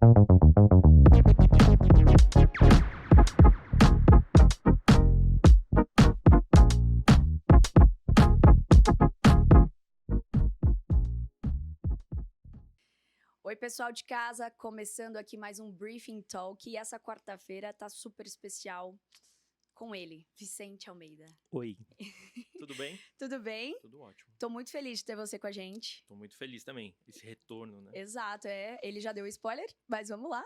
Oi, pessoal de casa, começando aqui mais um Briefing Talk e essa quarta-feira tá super especial com ele, Vicente Almeida. Oi, tudo bem? Tudo bem? Tudo ótimo. Tô muito feliz de ter você com a gente. Tô muito feliz também, esse retorno, né? Exato, ele já deu spoiler, mas vamos lá.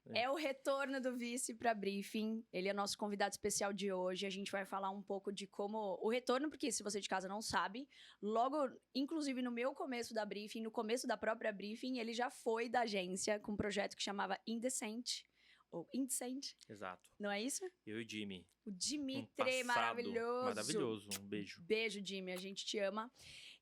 É. É o retorno do Vice para Briefing, ele é nosso convidado especial de hoje, a gente vai falar um pouco de como o retorno, porque se você de casa não sabe, logo, inclusive no meu começo da Briefing, no começo da própria Briefing, ele já foi da agência com um projeto que chamava Indecent, ou Indecent, Exato. não é isso? Eu e o Jimmy. O Um Dimitri, passado maravilhoso. Maravilhoso, um beijo. Beijo, Jimmy, a gente te ama.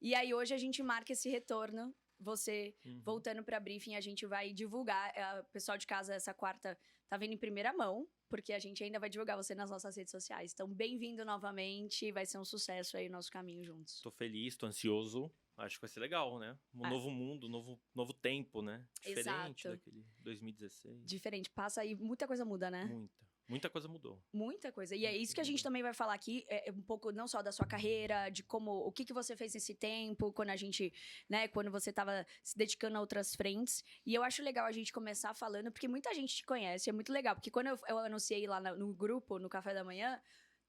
E aí hoje a gente marca esse retorno, você voltando para Briefing, a gente vai divulgar, o pessoal de casa essa quarta tá vendo em primeira mão, porque a gente ainda vai divulgar você nas nossas redes sociais. Então, bem-vindo novamente, vai ser um sucesso aí o nosso caminho juntos. Tô feliz, tô ansioso. Acho que vai ser legal, né? Um novo mundo, novo tempo, né? Diferente Exato. daquele 2016. Diferente, passa aí, muita coisa muda, né? Muita coisa mudou. Muita coisa. E é isso que a gente também vai falar aqui, é um pouco não só da sua carreira, de como, o que você fez nesse tempo, quando a gente, né, quando você estava se dedicando a outras frentes. E eu acho legal a gente começar falando, porque muita gente te conhece, é muito legal. Porque quando eu anunciei lá no grupo, no café da manhã,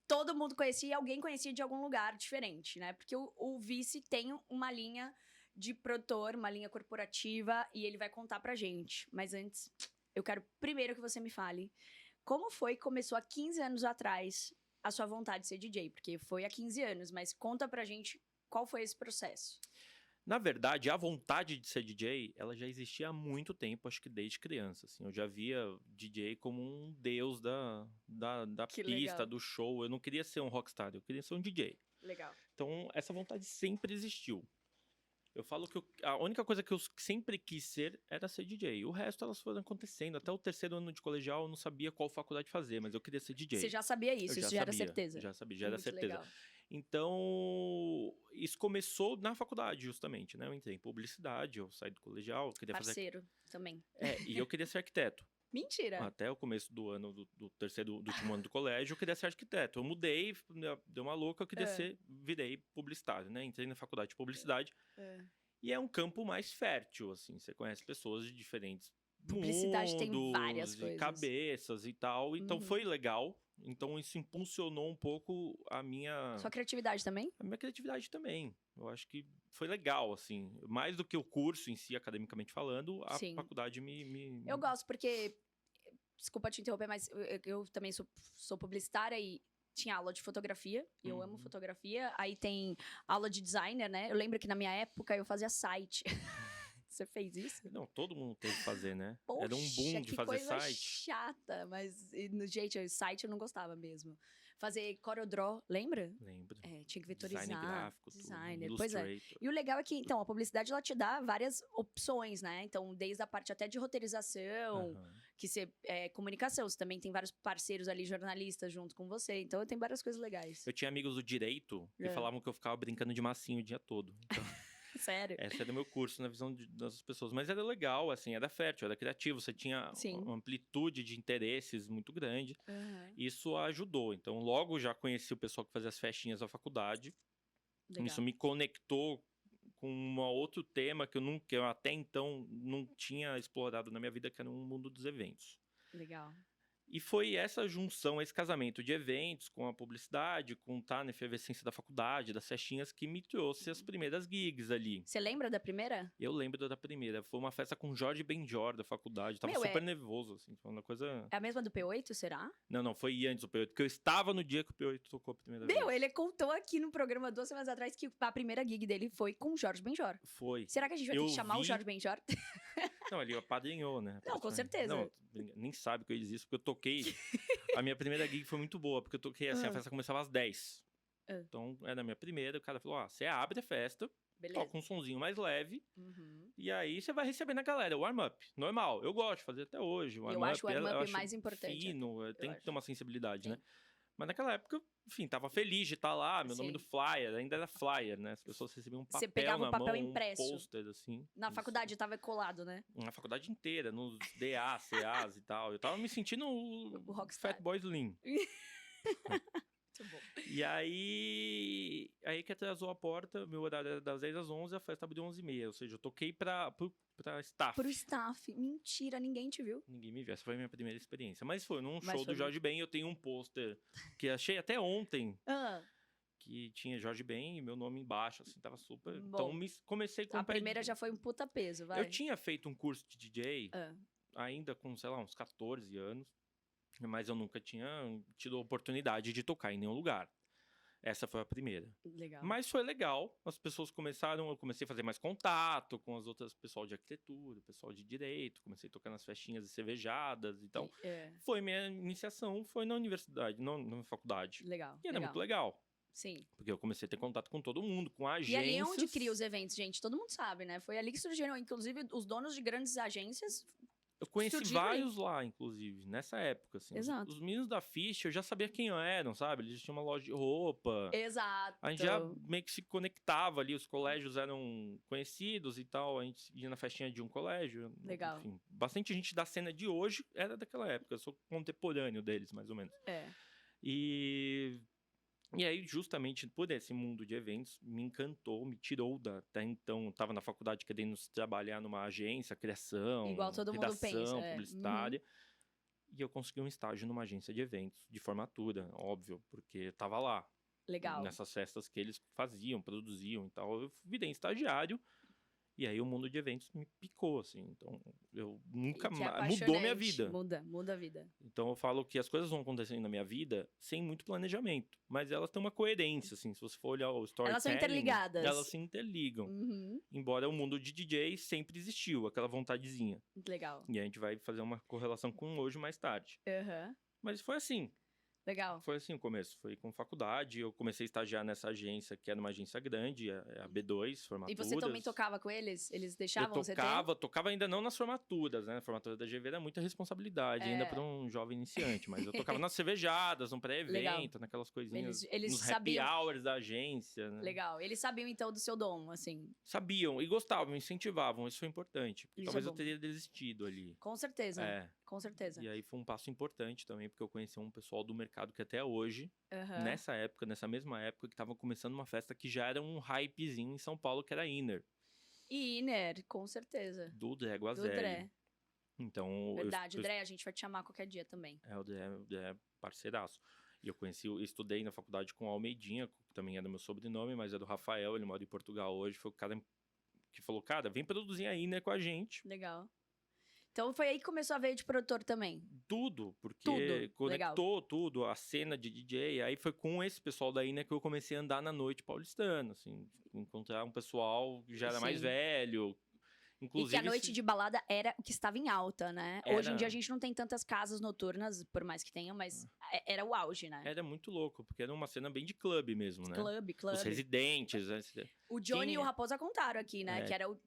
todo mundo conhecia e alguém conhecia de algum lugar diferente, né? Porque o Vice tem uma linha de produtor, uma linha corporativa, e ele vai contar pra gente. Mas antes, eu quero primeiro que você me fale como foi que começou há 15 anos atrás a sua vontade de ser DJ? Porque foi há 15 anos, mas conta pra gente qual foi esse processo. Na verdade, a vontade de ser DJ, ela já existia há muito tempo, acho que desde criança, assim. Eu já via DJ como um deus da Que pista, legal. do show. Eu não queria ser um rockstar, eu queria ser um DJ. Legal. Então, essa vontade sempre existiu. Eu falo que a única coisa que eu sempre quis ser era ser DJ. O resto, elas foram acontecendo. Até o terceiro ano de colegial, eu não sabia qual faculdade fazer, mas eu queria ser DJ. Você já sabia isso? Eu Isso já era certeza? Já sabia, já era Muito certeza. legal. Então, isso começou na faculdade, justamente, né? Eu entrei em publicidade, eu saí do colegial, eu queria Parceiro também. e eu queria ser arquiteto. Mentira! Até o começo do ano, do último ano do colégio, eu queria ser arquiteto. Eu mudei, deu uma louca, eu queria virei publicitário, né? Entrei na faculdade de publicidade. E é um campo mais fértil, assim. Você conhece pessoas de diferentes Publicidade mundos, tem várias coisas. cabeças e tal. Então, foi legal. Então, isso impulsionou um pouco a minha... Sua criatividade também? A minha criatividade também. Eu acho que foi legal, assim. Mais do que o curso em si, academicamente falando, a faculdade me... Eu gosto porque... Desculpa te interromper, mas eu também sou publicitária e tinha aula de fotografia, e eu amo fotografia. Aí tem aula de designer, né? Eu lembro que na minha época eu fazia site. Você fez isso? Não, todo mundo teve que fazer, né? Poxa, era um boom de fazer coisa site. Chata, mas, gente, site eu não gostava mesmo. Fazer CorelDRAW, lembra? Lembro. Tinha que vetorizar. Design gráfico, designer, tudo, pois é. E o legal é que, então, a publicidade, ela te dá várias opções, né? Então, desde a parte até de roteirização, que você, comunicação, você também tem vários parceiros ali, jornalistas junto com você. Então, tem várias coisas legais. Eu tinha amigos do direito que falavam que eu ficava brincando de massinho o dia todo. Então... Sério? Esse era o meu curso na visão das pessoas. Mas era legal, assim, era fértil, era criativo. Você tinha uma amplitude de interesses muito grande. Isso ajudou. Então, logo já conheci o pessoal que fazia as festinhas da faculdade. Legal. Isso me conectou com um outro tema que eu até então não tinha explorado na minha vida, que era um mundo dos eventos. Legal. E foi essa junção, esse casamento de eventos com a publicidade, com estar na efervescência da faculdade, das festinhas, que me trouxe as primeiras gigs ali. Você lembra da primeira? Eu lembro da primeira. Foi uma festa com Jorge Benjor, da faculdade. Tava super nervoso, assim. Foi uma coisa... É a mesma do P8, será? Não, foi antes do P8. Porque eu estava no dia que o P8 tocou a primeira vez. Ele contou aqui no programa 2 semanas atrás que a primeira gig dele foi com Jorge Benjor. Foi. Será que a gente vai ter que chamar o Jorge Benjor? Não, ele apadrinhou, né? Não, com certeza. Não, nem sabe que eu existo, porque eu toquei... A minha primeira gig foi muito boa, porque eu toquei assim, a festa começava às 10. Então, era a minha primeira, o cara falou, você abre a festa, toca um sonzinho mais leve, e aí você vai recebendo a galera, o warm-up, normal. Eu gosto de fazer até hoje. Eu acho o warm-up mais importante. Fino, tem que ter uma sensibilidade, né? Mas naquela época, enfim, tava feliz de estar lá, meu nome do flyer, ainda era flyer, né? As pessoas recebiam um papel. Você pegava o papel mão, impresso. Um pôster, assim. Na faculdade tava colado, né? Na faculdade inteira, nos DA, CAs e tal. Eu tava me sentindo o Fatboy Slim. Muito bom. E aí que atrasou a porta, meu horário era das 10 às 11, a festa abriu 11h30. Ou seja, eu toquei pra staff. Pro staff. Mentira, ninguém te viu? Ninguém me viu. Essa foi a minha primeira experiência. Mas foi num show do Jorge Ben. Eu tenho um pôster que achei até ontem. Que tinha Jorge Ben e meu nome embaixo, assim, tava super... Bom, então, comecei com... A primeira já foi um puta peso, vai. Eu tinha feito um curso de DJ, ainda com, sei lá, uns 14 anos. Mas eu nunca tinha tido a oportunidade de tocar em nenhum lugar. Essa foi a primeira. Legal. Mas foi legal. As pessoas eu comecei a fazer mais contato com as outras pessoal de arquitetura, pessoal de direito. Comecei a tocar nas festinhas e cervejadas. Então, foi minha iniciação, foi na universidade, na faculdade. Legal. E era muito legal. Sim. Porque eu comecei a ter contato com todo mundo, com agências. E ali é onde cria os eventos, gente. Todo mundo sabe, né? Foi ali que surgiram, inclusive, os donos de grandes agências. Eu conheci vários lá, inclusive, nessa época, assim. Exato. Os meninos da Ficha, eu já sabia quem eram, sabe? Eles tinham uma loja de roupa. Exato. A gente já meio que se conectava ali, os colégios eram conhecidos e tal. A gente ia na festinha de um colégio. Legal. Enfim, bastante gente da cena de hoje era daquela época. Eu sou contemporâneo deles, mais ou menos. E aí, justamente por esse mundo de eventos, me encantou, me tirou até então, eu estava na faculdade querendo trabalhar numa agência, criação, igual todo mundo pensa, publicitária. E eu consegui um estágio numa agência de eventos, de formatura, óbvio, porque eu estava lá. Legal. Nessas festas que eles faziam, produziam e tal. Eu virei estagiário. E aí o mundo de eventos me picou, assim. Então, eu nunca mais... Mudou minha vida. Muda a vida. Então, eu falo que as coisas vão acontecendo na minha vida sem muito planejamento. Mas elas têm uma coerência, assim. Se você for olhar o storytelling... Elas são interligadas. Elas se interligam. Embora o mundo de DJ sempre existiu, aquela vontadezinha. Legal. E a gente vai fazer uma correlação com hoje mais tarde. Mas foi assim. Legal. Foi assim o começo, foi com faculdade, eu comecei a estagiar nessa agência, que era uma agência grande, a B2, formaturas. E você também tocava com eles? Eles deixavam você ter? Tocava ainda não nas formaturas, né? A formatura da GV era muita responsabilidade, ainda para um jovem iniciante, mas eu tocava nas cervejadas, no pré-evento, naquelas coisinhas, eles nos sabiam... happy hours da agência, né? Legal, eles sabiam então do seu dom, assim? Sabiam, e gostavam, incentivavam, isso foi importante. Talvez eu teria desistido ali. Com certeza. Com certeza. E aí foi um passo importante também, porque eu conheci um pessoal do mercado que até hoje, nessa época, nessa mesma época, que tava começando uma festa que já era um hypezinho em São Paulo, que era Inner. E Inner, com certeza. Do Dré Guazelli. Então, verdade, Dré, a gente vai te chamar qualquer dia também. O Dré é parceiraço. E eu estudei na faculdade com o Almeidinha, que também era meu sobrenome, mas é do Rafael, ele mora em Portugal hoje, foi o cara que falou, cara, vem produzir a Inner com a gente. Legal. Então foi aí que começou a veia de produtor também? Tudo, porque conectou tudo, a cena de DJ. Aí foi com esse pessoal daí, né, que eu comecei a andar na noite paulistana, assim, encontrar um pessoal que já era mais velho. Inclusive, e que a noite de balada era o que estava em alta, né? Hoje em dia a gente não tem tantas casas noturnas, por mais que tenha, mas era o auge, né? Era muito louco, porque era uma cena bem de clube mesmo, né? Clube. Os residentes, né? O Johnny e o Raposa contaram aqui, né? Que era o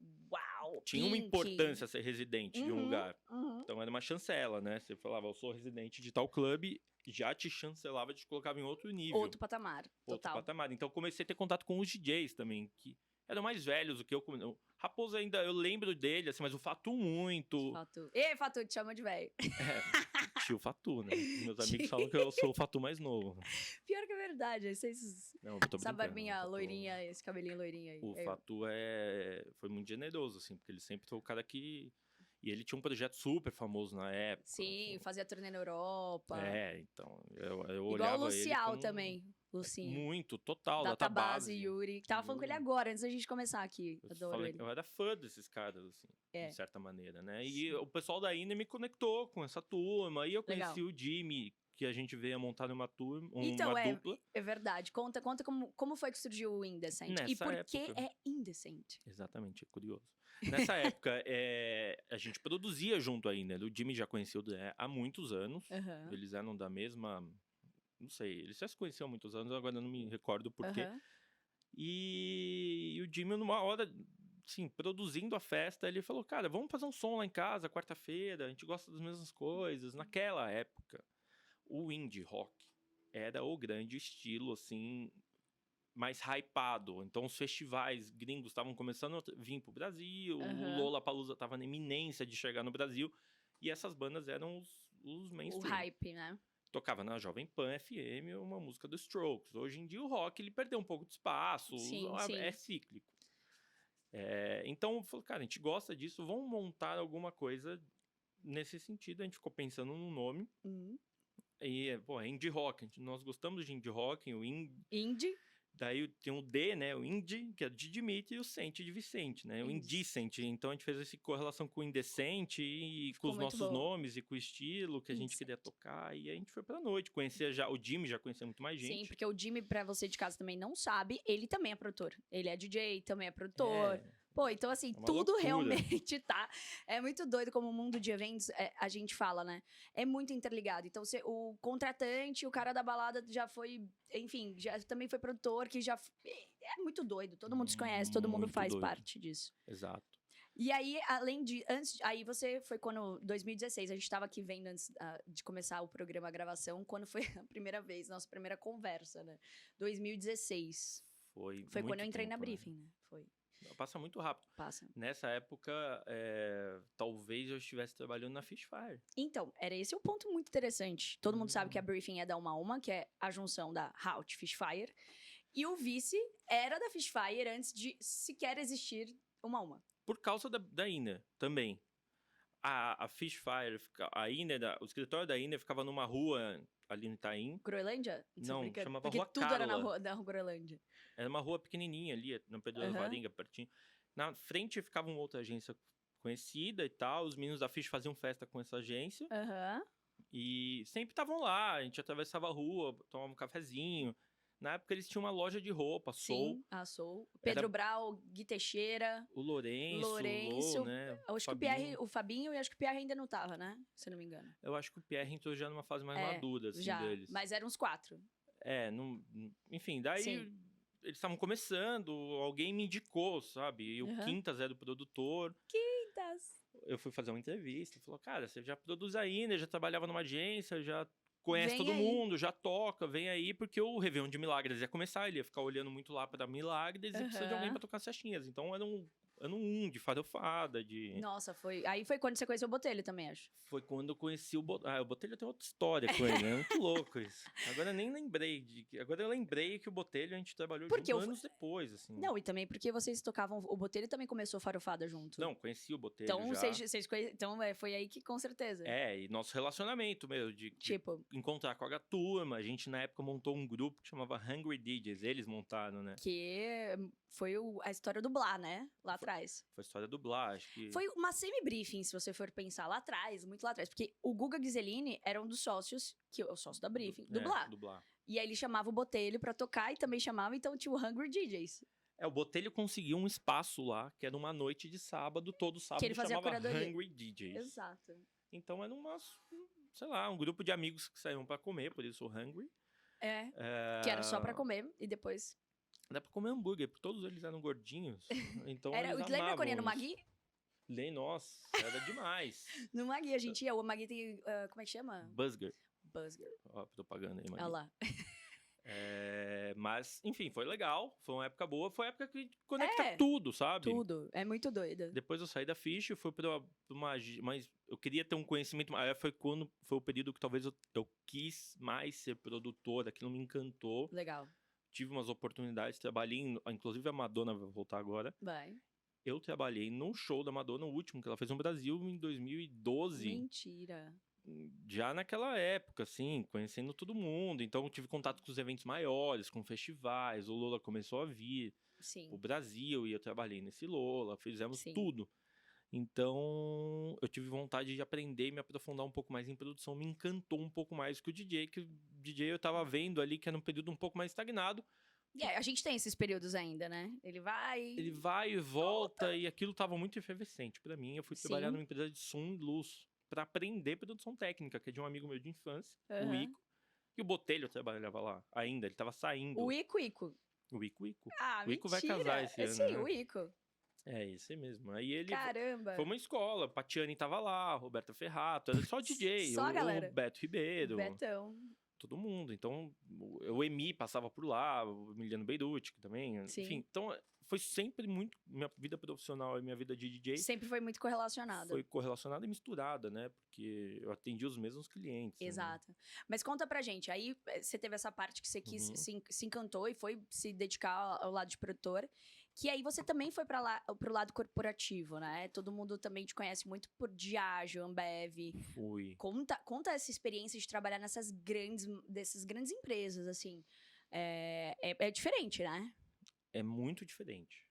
tinha uma importância ser residente de um lugar. Então era uma chancela, né? Você falava, eu sou residente de tal clube, já te chancelava, te colocava em outro nível. Outro patamar, total. Então eu comecei a ter contato com os DJs também, que eram mais velhos do que eu. O Raposo ainda, eu lembro dele, assim, mas o Fatu muito. Ei, Fatu, te chama de velho. Tio Fatu, né? Meus amigos falam que eu sou o Fatu mais novo. Pior que é verdade, essa barbinha loirinha, esse cabelinho loirinho aí. O Fatu foi muito generoso, assim, porque ele sempre foi o cara que... E ele tinha um projeto super famoso na época. Sim, fazia turnê na Europa. Então, eu olhava igual o Lucial também. Lucinho. Muito, total. Database, Yuri. Que tava falando com ele agora, antes da gente começar aqui. Eu era fã desses caras, assim, de certa maneira, né? E o pessoal da Ine me conectou com essa turma. E eu conheci o Jimmy, que a gente veio a montar uma turma, uma dupla. É verdade. Conta como foi que surgiu o Indecent. E por que é Indecent? Exatamente, é curioso. Nessa época, a gente produzia junto ainda. O Jimmy já conhecia o Dré há muitos anos. Eles eram da mesma... Não sei, eles já se conheciam há muitos anos, agora eu não me recordo por quê. E o Jimmy, numa hora, assim, produzindo a festa, ele falou, cara, vamos fazer um som lá em casa, quarta-feira, a gente gosta das mesmas coisas. Naquela época, o indie rock era o grande estilo, assim, mais hypado. Então, os festivais gringos estavam começando a vir pro Brasil, o Lollapalooza tava na iminência de chegar no Brasil, e essas bandas eram os mainstream. O hype, né? Tocava na Jovem Pan FM uma música do Strokes. Hoje em dia, o rock, ele perdeu um pouco de espaço, é cíclico. Então, eu falei, cara, a gente gosta disso, vamos montar alguma coisa nesse sentido. A gente ficou pensando num nome. E, pô, é indie rock. Nós gostamos de indie rock, o indie. Daí tem o D, né? O indie, que é de Dimitri, e o Cente de Vicente, né? O indecent. Então, a gente fez essa correlação com o indecente e com os nossos nomes e com o estilo que a gente queria tocar. E a gente foi pra noite. Conhecia já... O Jimmy já conhecia muito mais gente. Sim, porque o Jimmy, pra você de casa também não sabe, ele também é produtor. Ele é DJ, também é produtor. Pô, então assim, tudo loucura. Realmente tá... É muito doido como o mundo de eventos, a gente fala, né? É muito interligado. Então, o contratante, o cara da balada já foi... Enfim, já também foi produtor, que já... É muito doido. Todo mundo se conhece, todo mundo faz parte disso. Exato. E aí, além de... Aí você foi quando... 2016, a gente tava aqui vendo antes de começar o programa, a gravação, quando foi a primeira vez, nossa primeira conversa, né? 2016. Foi quando eu entrei na Briefing, né? Foi. Passa muito rápido. Passa. Nessa época, talvez eu estivesse trabalhando na Fishfire. Então, era esse um ponto muito interessante. Todo mundo sabe que a Briefing é da Uma, que é a junção da Haut Fishfire. E o vice era da Fishfire antes de sequer existir Uma. Por causa da Iner, também. A Fishfire, a Iner, o escritório da Iner ficava numa rua ali no Itaim. Groenlândia? Não, chamava porque Rua tudo Carla. era na Groenlândia. Era uma rua pequenininha ali, no Pedro da Varenga, pertinho. Na frente ficava uma outra agência conhecida e tal. Os meninos da Fish faziam festa com essa agência. E sempre estavam lá. A gente atravessava a rua, tomava um cafezinho. Na época, eles tinham uma loja de roupa, Soul. Sim, a Soul. Pedro Brau, Gui Teixeira. O Lourenço, o né? Acho que o Fabinho, e acho que o Pierre ainda não tava, né? Se não me engano. Eu acho que o Pierre entrou já numa fase mais madura, assim, já, deles. Mas eram uns 4. Enfim, daí eles estavam começando, alguém me indicou, sabe? E o Quintas era o produtor. Quintas! Eu fui fazer uma entrevista, falou, cara, você já produz ainda, já trabalhava numa agência, já conhece todo mundo, já toca, vem aí, porque o Réveillon de Milagres ia começar, ele ia ficar olhando muito lá pra Milagres e precisa de alguém pra tocar as festinhas. Então era um ano 1 de farofada, de... Nossa, aí foi quando você conheceu o Botelho também, acho. Foi quando eu conheci o Botelho. O Botelho tem outra história com ele, né? É muito louco isso. Agora eu nem lembrei. Agora eu lembrei que o Botelho a gente trabalhou junto anos depois, assim. Não, e também porque vocês tocavam... O Botelho também começou farofada junto. Não, conheci o Botelho então, já. Então, foi aí que, com certeza. E nosso relacionamento mesmo, de encontrar com a turma. A gente, na época, montou um grupo que chamava Hungry DJs. Eles montaram, né? Que foi a história do Blá, né? Lá atrás. Foi a história do Blá, acho que... Foi uma semi-briefing, se você for pensar lá atrás, muito lá atrás. Porque o Guga Ghiseline era um dos sócios, que é o sócio da briefing, do Blá. Do Blá. E aí ele chamava o Botelho pra tocar e também chamava, então tinha o Hungry DJs. O Botelho conseguiu um espaço lá, que era uma noite de sábado, todo sábado que ele fazia chamava a curadoria. Hungry DJs. Exato. Então era sei lá, um grupo de amigos que saíam pra comer, por isso o Hungry. Que era só pra comer e depois... Dá pra comer hambúrguer, porque todos eles eram gordinhos. Então lembra quando ia no Magui? Nossa, era demais. No Magui a gente ia, o Magui tem, como é que chama? Busger. Ó, propaganda aí, Magui. Olha lá. Mas, enfim, foi legal. Foi uma época boa. Foi uma época que conecta tudo, sabe? Tudo. É muito doida. Depois eu saí da Fish, fui pra uma... Mas eu queria ter um conhecimento maior. Foi o período que talvez eu quis mais ser produtor. Aquilo me encantou. Legal. Tive umas oportunidades, trabalhei, inclusive a Madonna vai voltar agora. Vai. Eu trabalhei num show da Madonna, o último que ela fez no Brasil, em 2012. Mentira. Já naquela época, assim, conhecendo todo mundo. Então, tive contato com os eventos maiores, com festivais. O Lola começou a vir pro Brasil e eu trabalhei nesse Lola. Fizemos tudo. Então, eu tive vontade de aprender e me aprofundar um pouco mais em produção. Me encantou um pouco mais que o DJ eu tava vendo ali que era um período um pouco mais estagnado. A gente tem esses períodos ainda, né? Ele vai e volta. E aquilo tava muito efervescente pra mim. Eu fui trabalhar numa empresa de som e luz pra aprender produção técnica, que é de um amigo meu de infância, o Ico. E o Botelho trabalhava lá ainda, ele tava saindo. O Ico? O Ico. Ah, o Ico mentira. vai casar esse ano, Sim, né? o Ico. Esse mesmo. Aí ele... Caramba! Foi uma escola. Patiani tava lá, Roberto Ferrato. Era só DJ. Só a galera. O Beto Ribeiro. Betão. todo mundo. Então, o Emi passava por lá, o Emiliano Beirute também. Sim. Enfim, então foi sempre muito... Minha vida profissional e minha vida de DJ... Sempre foi muito correlacionada. Foi correlacionada e misturada, né? Porque eu atendi os mesmos clientes. Exato. Né? Mas conta pra gente, aí você teve essa parte que você quis, se encantou e foi se dedicar ao lado de produtor, que aí você também foi pro lado corporativo, né? Todo mundo também te conhece muito por Diageo, Ambev. Fui. Conta essa experiência de trabalhar dessas grandes empresas, assim. É diferente, né? É muito diferente.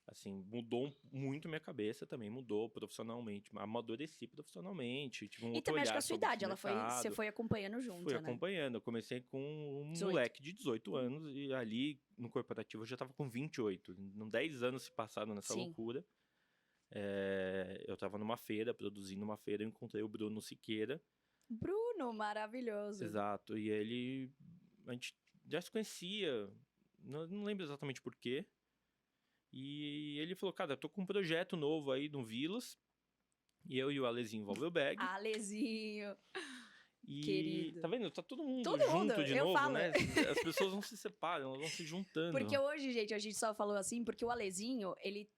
Assim, mudou muito minha cabeça também, mudou profissionalmente, amadureci profissionalmente, tive um outro olhar. E também acho que a sua idade, você foi acompanhando junto, Fui acompanhando, eu comecei com um 18. moleque de 18 anos e ali no corporativo eu já tava com 28, 10 anos se passaram nessa loucura. Eu tava numa feira, produzindo uma feira, eu encontrei o Bruno Siqueira. Bruno, maravilhoso. Exato, e a gente já se conhecia, não lembro exatamente por quê. E ele falou, cara, eu tô com um projeto novo aí no Vilas. E eu e o Alezinho Volvelberg. Alezinho. E, querido. Tá vendo? Tá todo mundo junto de novo, falo. Né? As pessoas não se separam, elas vão se juntando. Porque hoje, gente, a gente só falou assim, porque o Alezinho, ele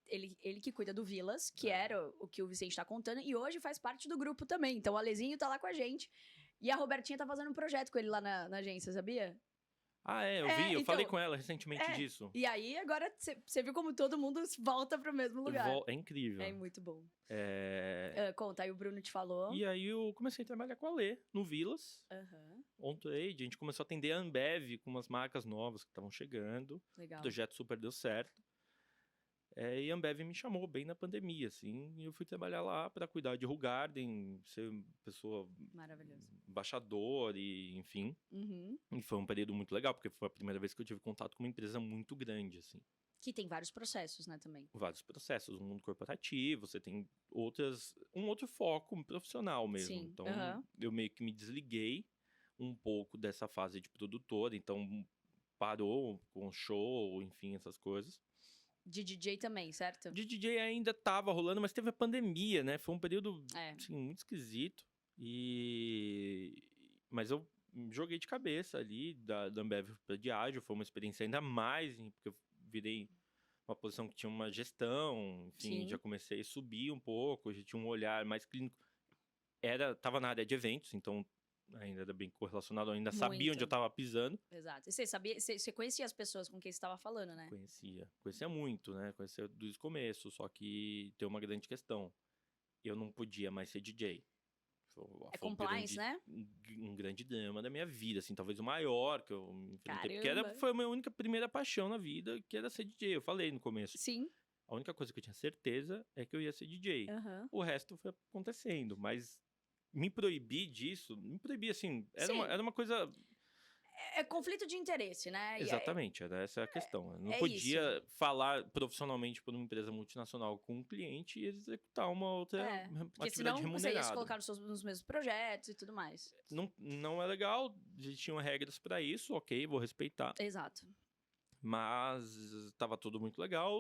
que cuida do Vilas, que era o que o Vicente tá contando, e hoje faz parte do grupo também. Então o Alezinho tá lá com a gente. E a Robertinha tá fazendo um projeto com ele lá na agência, sabia? Eu vi, eu falei com ela recentemente disso. E aí, agora, você viu como todo mundo volta pro mesmo lugar. É incrível. É muito bom. Conta, aí o Bruno te falou. E aí eu comecei a trabalhar com a Lê, no Vilas. On Trade, a gente começou a atender a Ambev com umas marcas novas que estavam chegando. Legal. O projeto super deu certo. E a Ambev me chamou bem na pandemia, assim, e eu fui trabalhar lá para cuidar de Hu Garden, ser pessoa... Maravilhoso. Embaixador e enfim. E foi um período muito legal, porque foi a primeira vez que eu tive contato com uma empresa muito grande, assim. Que tem vários processos, né, também. Vários processos, um mundo corporativo, você tem um outro foco profissional mesmo. Sim. Então, eu meio que me desliguei um pouco dessa fase de produtor, então parou com show, enfim, essas coisas. De DJ também, certo? De DJ ainda tava rolando, mas teve a pandemia, né? Foi um período assim, muito esquisito. Mas eu joguei de cabeça ali da Ambev para Diageo, foi uma experiência ainda mais, porque eu virei uma posição que tinha uma gestão, enfim, já comecei a subir um pouco, já tinha um olhar mais clínico. Tava na área de eventos, então ainda era bem correlacionado, eu ainda sabia onde eu estava pisando. Exato. E você conhecia as pessoas com quem você estava falando, né? Conhecia muito, né? Conhecia desde o começo, só que tem uma grande questão. Eu não podia mais ser DJ. Compliance, né? Um grande drama da minha vida, assim, talvez o maior que eu enfrentei. Porque foi a minha única primeira paixão na vida, que era ser DJ. Eu falei no começo. Sim. A única coisa que eu tinha certeza é que eu ia ser DJ. O resto foi acontecendo, mas me proibir disso, assim, era uma coisa... É conflito de interesse, né? Exatamente, essa é a questão. Eu não podia falar profissionalmente por uma empresa multinacional com um cliente e executar uma outra atividade remunerada. Você ia se colocar nos mesmos projetos e tudo mais. Não é legal, existiam regras para isso, ok, vou respeitar. Exato. Mas estava tudo muito legal,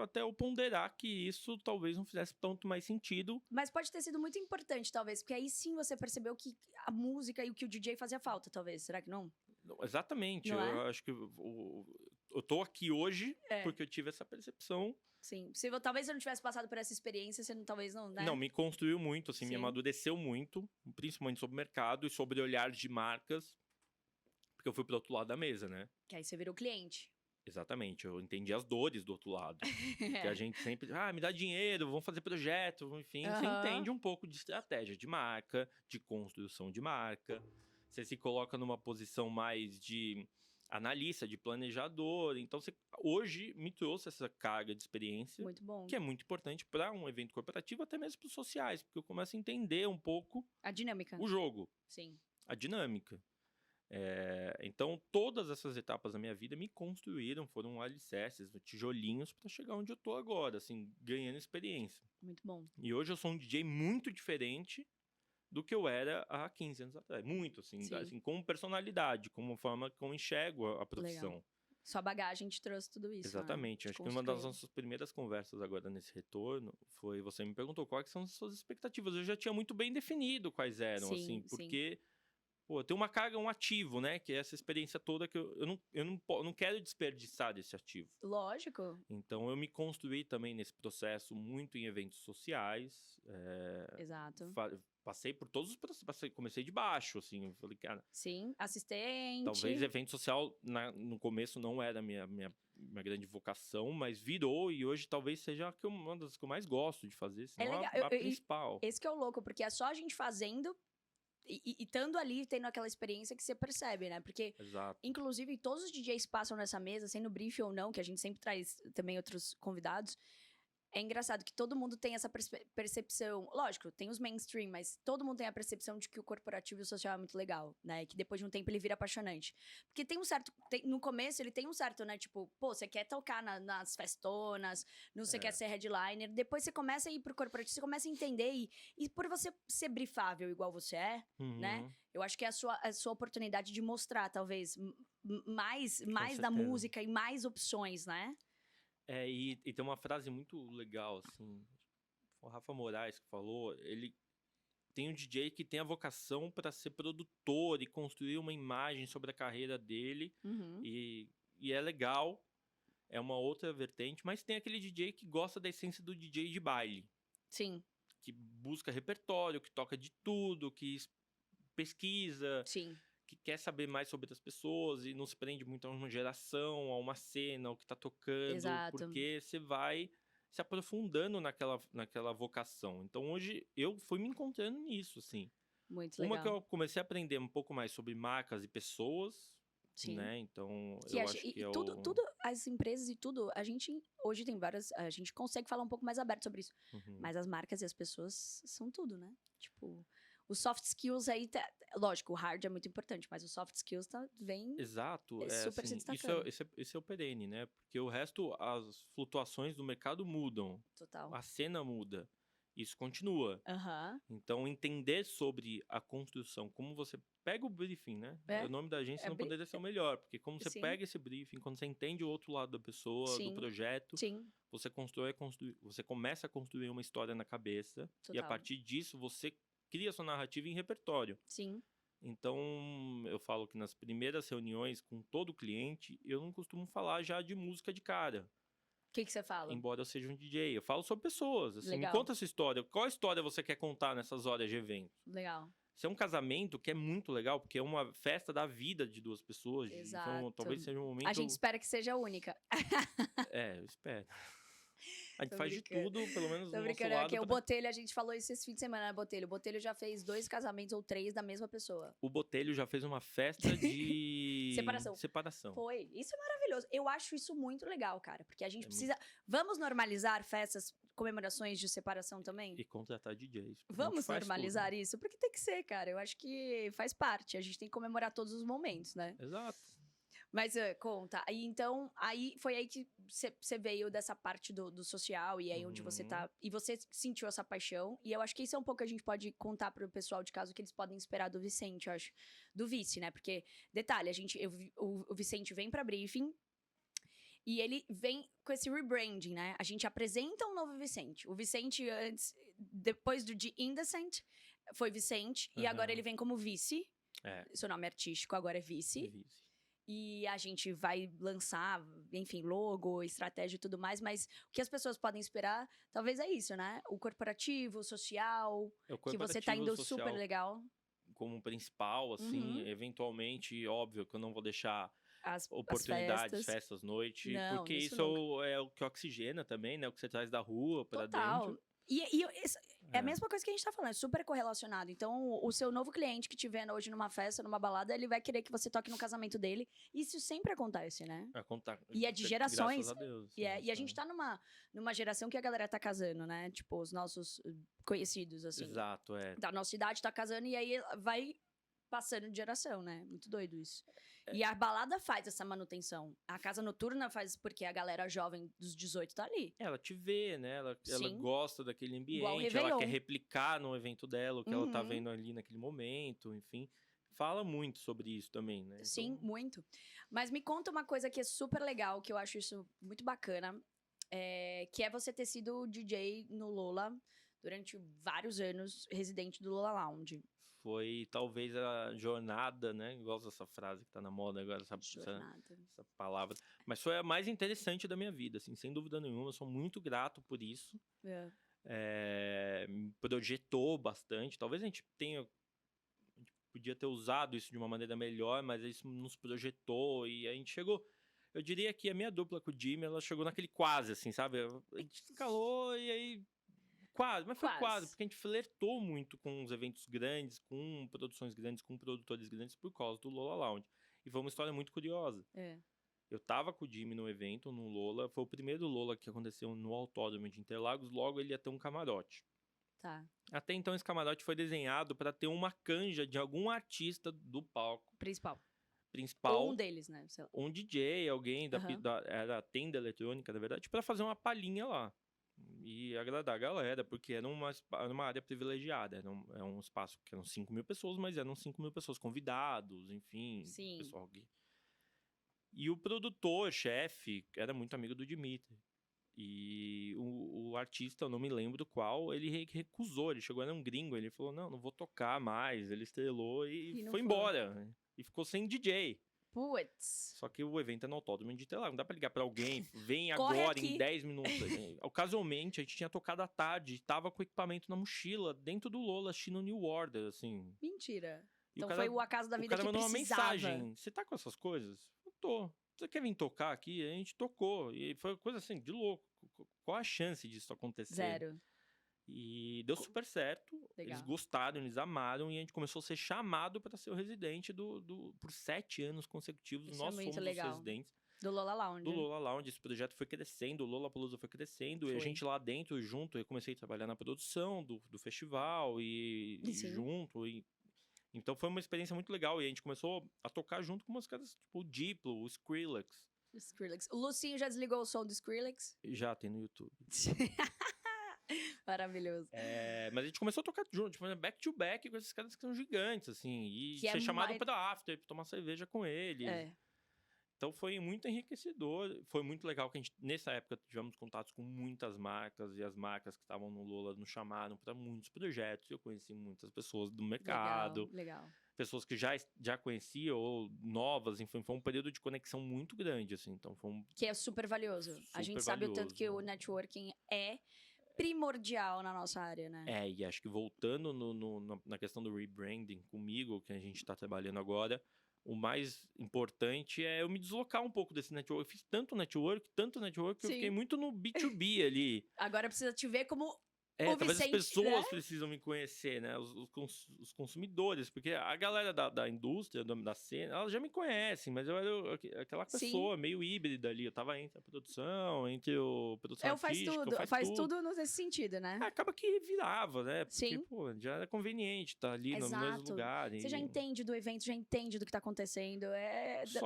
até eu ponderar que isso talvez não fizesse tanto mais sentido. Mas pode ter sido muito importante, talvez, porque aí sim você percebeu que a música e o que o DJ fazia falta, talvez. Será que não? Exatamente. Não eu acho que eu tô aqui hoje porque eu tive essa percepção. Sim. Talvez eu não tivesse passado por essa experiência, você talvez não, né? Não, me construiu muito, assim, me amadureceu muito, principalmente sobre o mercado e sobre olhar de marcas, porque eu fui pro outro lado da mesa, né? Que aí você virou cliente. Exatamente, eu entendi as dores do outro lado. Que a gente sempre, me dá dinheiro, vamos fazer projeto, enfim. Você entende um pouco de estratégia de marca, de construção de marca. Você se coloca numa posição mais de analista, de planejador. Então, hoje me trouxe essa carga de experiência. Muito bom. Que é muito importante para um evento corporativo, até mesmo para os sociais. Porque eu começo a entender um pouco... a dinâmica. O jogo. Sim. A dinâmica. Então, todas essas etapas da minha vida me construíram, foram alicerces, tijolinhos para chegar onde eu tô agora, assim, ganhando experiência. Muito bom. E hoje eu sou um DJ muito diferente do que eu era há 15 anos atrás. Muito, assim, como personalidade, como forma que eu enxergo a profissão. Legal. Sua bagagem te trouxe tudo isso. Exatamente. Né? Acho que uma das nossas primeiras conversas agora nesse retorno foi, você me perguntou quais são as suas expectativas. Eu já tinha muito bem definido quais eram, assim, porque... Pô, eu tenho uma carga, um ativo, né? Que é essa experiência toda que eu não quero desperdiçar desse ativo. Lógico. Então, eu me construí também nesse processo muito em eventos sociais. Exato. Passei por todos os processos. Comecei de baixo, assim. Eu falei, cara... Sim, assistente. Talvez evento social, no começo, não era a minha grande vocação, mas virou. E hoje talvez seja uma das que eu mais gosto de fazer. Se não a principal. Esse que é o louco, porque é só a gente fazendo... E estando ali, tendo aquela experiência que você percebe, né? Porque, Exato. Inclusive, todos os DJs passam nessa mesa, sendo briefing ou não, que a gente sempre traz também outros convidados. É engraçado que todo mundo tem essa percepção. Lógico, tem os mainstream, mas todo mundo tem a percepção de que o corporativo e o social é muito legal, né? Que depois de um tempo ele vira apaixonante. Porque tem um certo... no começo ele tem um certo, né? Tipo, pô, você quer tocar nas festonas, não você quer ser headliner. Depois você começa a ir pro corporativo, você começa a entender. E por você ser briefável igual você é, né? Eu acho que é a sua oportunidade de mostrar, talvez, mais da música e mais opções, né? E tem uma frase muito legal, assim, o Rafa Moraes que falou, ele tem um DJ que tem a vocação para ser produtor e construir uma imagem sobre a carreira dele, e é legal, é uma outra vertente, mas tem aquele DJ que gosta da essência do DJ de baile. Sim. Que busca repertório, que toca de tudo, que pesquisa... Sim. Que quer saber mais sobre as pessoas e não se prende muito a uma geração, a uma cena, ao que tá tocando. Exato. Porque você vai se aprofundando naquela vocação. Então, hoje, eu fui me encontrando nisso, assim. Muito legal. Uma que eu comecei a aprender um pouco mais sobre marcas e pessoas, Sim. Né? Então, eu acho que é tudo, as empresas e tudo, a gente hoje tem várias... A gente consegue falar um pouco mais aberto sobre isso. Mas as marcas e as pessoas são tudo, né? Tipo... Os soft skills aí, lógico, o hard é muito importante, mas os soft skills vem Exato, super assim, se destacando. Esse é o perene, né? Porque o resto, as flutuações do mercado mudam. Total. A cena muda. Isso continua. Então, entender sobre a construção, como você pega o briefing, né? O nome da agência não poderia ser o melhor, porque como você pega esse briefing, quando você entende o outro lado da pessoa, do projeto, você você começa a construir uma história na cabeça, e a partir disso você cria sua narrativa em repertório. Sim. Então, eu falo que nas primeiras reuniões com todo cliente, eu não costumo falar já de música de cara. O que você fala? Embora eu seja um DJ. Eu falo sobre pessoas. Assim, me conta essa história. Qual história você quer contar nessas horas de evento? Legal. Se é um casamento, que é muito legal, porque é uma festa da vida de duas pessoas. Exato. Então, talvez seja um momento... A gente espera que seja única. Eu espero. A gente faz de tudo, pelo menos no nosso lado. O Botelho, a gente falou isso esse fim de semana, né, Botelho? O Botelho já fez 2 casamentos ou 3 da mesma pessoa. O Botelho já fez uma festa de... separação. Foi. Isso é maravilhoso. Eu acho isso muito legal, cara. Porque a gente precisa... Vamos normalizar festas, comemorações de separação também? E contratar DJs. Vamos normalizar isso? Porque tem que ser, cara. Eu acho que faz parte. A gente tem que comemorar todos os momentos, né? Exato. Mas conta, então, foi aí que você veio dessa parte do social, e aí onde você tá, e você sentiu essa paixão, e eu acho que isso é um pouco que a gente pode contar pro pessoal de casa, o que eles podem esperar do Vicente, eu acho, do Vice, né, porque, detalhe, o Vicente vem pra briefing, e ele vem com esse rebranding, né, a gente apresenta um novo Vicente, o Vicente antes, depois do de Indecent, foi Vicente, e agora ele vem como Vice, seu nome artístico agora é Vice. E a gente vai lançar, enfim, logo, estratégia e tudo mais, mas o que as pessoas podem esperar, talvez é isso, né? O corporativo, o social, que você tá indo super legal. Como principal, assim, eventualmente, óbvio que eu não vou deixar as oportunidades, festas, noite, porque isso é o que oxigena também, né? O que você traz da rua pra dentro. É a mesma coisa que a gente tá falando, é super correlacionado. Então, o seu novo cliente que te vendo hoje numa festa, numa balada, ele vai querer que você toque no casamento dele. Isso sempre acontece, né? E é de gerações. Graças a Deus. E a gente tá numa geração que a galera tá casando, né? Tipo, os nossos conhecidos, assim. Exato, Da nossa idade tá casando e aí vai passando de geração, né? Muito doido isso. E a balada faz essa manutenção. A casa noturna faz porque a galera jovem dos 18 tá ali. Ela te vê, né? Ela gosta daquele ambiente, ela quer replicar no evento dela o que ela tá vendo ali naquele momento, enfim. Fala muito sobre isso também, né? Sim, muito. Mas me conta uma coisa que é super legal, que eu acho isso muito bacana, que é você ter sido DJ no Lola durante vários anos, residente do Lola Lounge. foi talvez a jornada, né? Gosto dessa frase que tá na moda agora, essa palavra. Mas foi a mais interessante da minha vida, assim, sem dúvida nenhuma. Eu sou muito grato por isso. Me projetou bastante. Talvez a gente podia ter usado isso de uma maneira melhor, mas isso nos projetou e a gente chegou... Eu diria que a minha dupla com o Jimmy, ela chegou naquele quase, assim, sabe? A gente escalou e aí... Quase, mas foi quase, porque a gente flertou muito com os eventos grandes, com produções grandes, com produtores grandes por causa do Lola Lounge. E foi uma história muito curiosa. Eu tava com o Jimmy no evento, no Lola. Foi o primeiro Lola que aconteceu no Autódromo de Interlagos. Logo, ele ia ter um camarote. Tá. Até então, esse camarote foi desenhado para ter uma canja de algum artista do palco. Principal. Ou um deles, né? Sei lá. Um DJ, alguém era a tenda eletrônica, na verdade, para fazer uma palhinha lá. E agradar a galera, porque era uma área privilegiada. Era um espaço que eram 5 mil pessoas, mas eram 5 mil pessoas convidados, enfim. Sim. Pessoal que... E o produtor, chefe, era muito amigo do Dimitri. E o artista, eu não me lembro qual, ele recusou. Ele chegou, era um gringo, ele falou, não vou tocar mais. Ele estrelou e foi embora. E ficou sem DJ. Puts. Só que o evento é no Autódromo de Interlagos. Não dá pra ligar pra alguém, vem agora em 10 minutos. Casualmente, a gente tinha tocado à tarde, tava com o equipamento na mochila, dentro do Lola, assistindo New Order, assim. Mentira. Então foi o acaso da vida que precisava. O cara mandou uma mensagem. Você tá com essas coisas? Eu tô. Você quer vir tocar aqui? A gente tocou. E foi coisa assim, de louco. Qual a chance disso acontecer? 0. E deu super certo. Legal. Eles gostaram, eles amaram. E a gente começou a ser chamado para ser o residente por 7 anos consecutivos. Isso nós fomos os residentes. Do Lola Lounge. Do Lola Lounge. Esse projeto foi crescendo. O Lollapalooza foi crescendo. E a gente lá dentro, junto, eu comecei a trabalhar na produção do festival. E junto. Então foi uma experiência muito legal. E a gente começou a tocar junto com umas caras tipo o Diplo, o Skrillex. O Lucinho já desligou o som do Skrillex? Já, tem no YouTube. Maravilhoso. Mas a gente começou a tocar junto, back to back com esses caras que são gigantes, assim. E ser chamado pra after, pra tomar cerveja com eles. Então foi muito enriquecedor. Foi muito legal que a gente, nessa época, tivemos contatos com muitas marcas. E as marcas que estavam no Lola nos chamaram para muitos projetos. Eu conheci muitas pessoas do mercado. Legal. Pessoas que já conhecia ou novas. Enfim, foi um período de conexão muito grande, assim. Então foi que é super valioso. A gente sabe o tanto que o networking é primordial na nossa área, né? E acho que voltando na questão do rebranding comigo, que a gente tá trabalhando agora, o mais importante é eu me deslocar um pouco desse network. Eu fiz tanto network, que eu fiquei muito no B2B ali. Agora precisa te ver como talvez as pessoas precisam me conhecer, né? Os consumidores, porque a galera da indústria, da cena, elas já me conhecem, mas eu era aquela pessoa meio híbrida ali. Eu tava entre a produção, entre o produção artística. Faz tudo nesse sentido, né? Acaba que virava, né? Porque, Sim. Já era conveniente estar ali no mesmo lugar. Você já entende do evento, já entende do que tá acontecendo.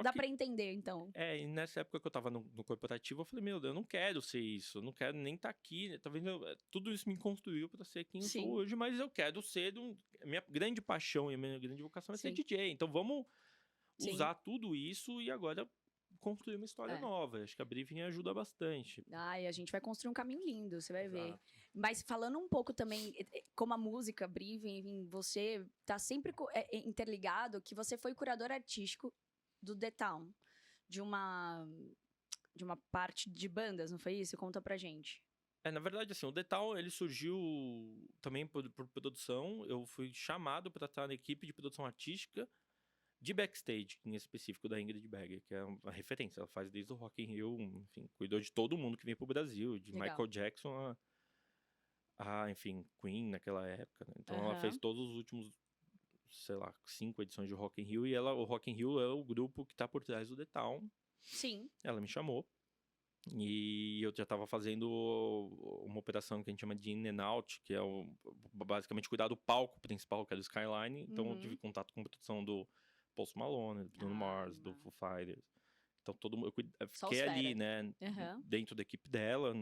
Dá pra entender, então. E nessa época que eu tava no corporativo, eu falei, meu Deus, eu não quero ser isso. Eu não quero nem estar aqui. Tá vendo? Tudo isso me construiu para ser quem eu sou hoje, mas eu quero ser minha grande paixão e a minha grande vocação é ser DJ. Então vamos usar tudo isso e agora construir uma história nova. Acho que a Briefing ajuda bastante. E a gente vai construir um caminho lindo, você vai ver. Mas falando um pouco também, como a música, Briefing, você tá sempre interligado que você foi curador artístico do The Town, de uma parte de bandas, não foi isso? Conta pra gente. Na verdade, assim, o The Town, ele surgiu também por produção. Eu fui chamado para estar na equipe de produção artística de backstage, em específico da Ingrid Berger, que é uma referência. Ela faz desde o Rock in Rio, enfim, cuidou de todo mundo que veio pro Brasil, de Michael Jackson enfim, Queen naquela época, né? Então ela fez todos os últimos, sei lá, 5 edições de Rock in Rio, e o Rock in Rio é o grupo que tá por trás do The Town. Sim. Ela me chamou. E eu já estava fazendo uma operação que a gente chama de In and Out, que é basicamente cuidar do palco principal, que é do Skyline. Então eu tive contato com a produção do Post Malone, do Bruno Mars, do Foo Fighters. Então eu fiquei ali, né, dentro da equipe dela.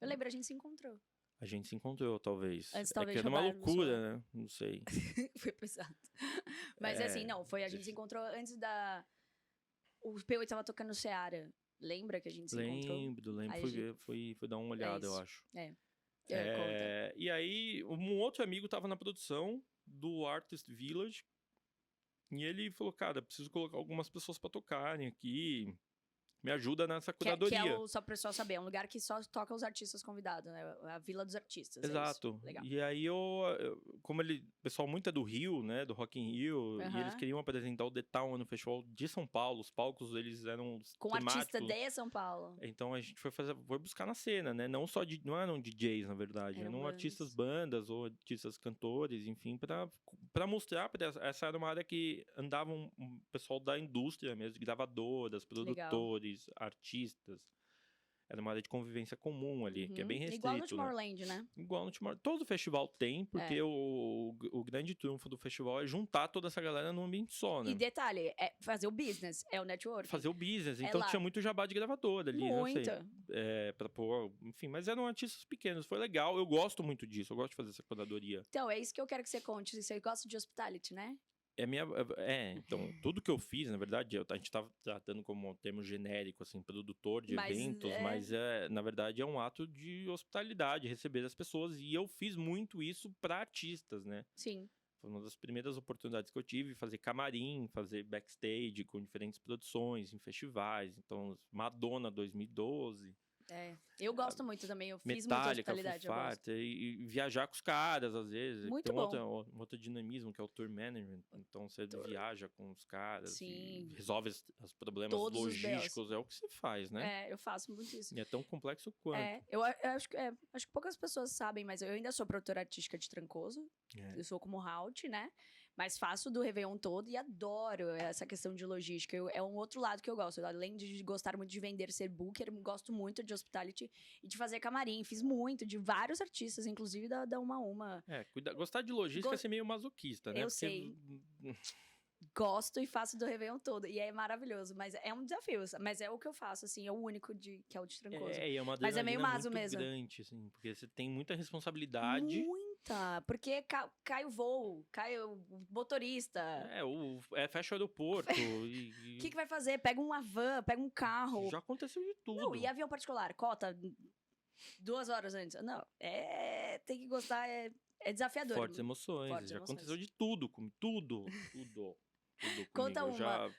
Eu lembro, a gente se encontrou. A gente se encontrou, talvez. Antes, talvez, que era uma loucura, né? Não sei. Foi pesado. Mas assim, não, a gente se encontrou antes da... O P8 tava tocando no Seara. Lembra que a gente se encontrou? Lembro. Fui dar uma olhada, eu acho. Conta. E aí, um outro amigo tava na produção do Artist Village. E ele falou, cara, preciso colocar algumas pessoas pra tocarem aqui. Me ajuda nessa curadoria. Que é só pra pessoal saber, é um lugar que só toca os artistas convidados, né? A Vila dos Artistas. Exato. É legal. E aí como o pessoal muito é do Rio, né? Do Rock in Rio, e eles queriam apresentar o The Town no festival de São Paulo. Os palcos, eles eram com temáticos. artista de São Paulo. Então a gente foi buscar na cena, né? Não eram DJs, na verdade. Eram artistas bandas ou artistas cantores, enfim, pra mostrar. Essa era uma área que andava um pessoal da indústria mesmo, de gravadoras, produtores, artistas. Era uma área de convivência comum ali, que é bem restrito. Igual no Tomorrowland, né? Igual no Tomorrowland. Todo festival tem, porque o grande trunfo do festival é juntar toda essa galera num ambiente só, né? E detalhe, é fazer o business, é o network. Fazer o business. Então tinha muito jabá de gravadora ali, muito. Não sei. Pra pôr, enfim, mas eram artistas pequenos. Foi legal. Eu gosto muito disso. Eu gosto de fazer essa curadoria. Então, é isso que eu quero que você conte. Você gosta de hospitality, né? Então, tudo que eu fiz, na verdade, a gente tava tratando como um termo genérico, assim, produtor de eventos, mas na verdade é um ato de hospitalidade, receber as pessoas, e eu fiz muito isso para artistas, né? Sim. Foi uma das primeiras oportunidades que eu tive, fazer camarim, fazer backstage com diferentes produções em festivais, então Madonna 2012... Eu gosto muito também, eu fiz Metallica, muita hospitalidade. E viajar com os caras, às vezes. Muito tem bom. Outro dinamismo, que é o tour management. Então, você viaja com os caras e resolve os problemas todos logísticos. É o que você faz, né? Eu faço muito isso. E é tão complexo quanto. Eu acho que poucas pessoas sabem, mas eu ainda sou produtora artística de Trancoso. Eu sou como Halt, né? Mas faço do Réveillon todo e adoro essa questão de logística. É um outro lado que eu gosto. Além de gostar muito de vender, ser booker, gosto muito de hospitality e de fazer camarim. Fiz muito, de vários artistas, inclusive da Uma. Gostar de logística é ser meio masoquista, né? Eu sei. Gosto e faço do Réveillon todo. E é maravilhoso, mas é um desafio. Mas é o que eu faço, assim, é o único que é o de Trancoso. Mas é meio maso mesmo. Grande, assim, porque você tem muita responsabilidade. Porque cai o voo, cai o motorista. Fecha o aeroporto. O que vai fazer? Pega uma van, pega um carro. Já aconteceu de tudo. Não, e avião particular? Cota 2 horas antes. Não, tem que gostar, é desafiador. Fortes emoções. Já aconteceu de tudo, tudo.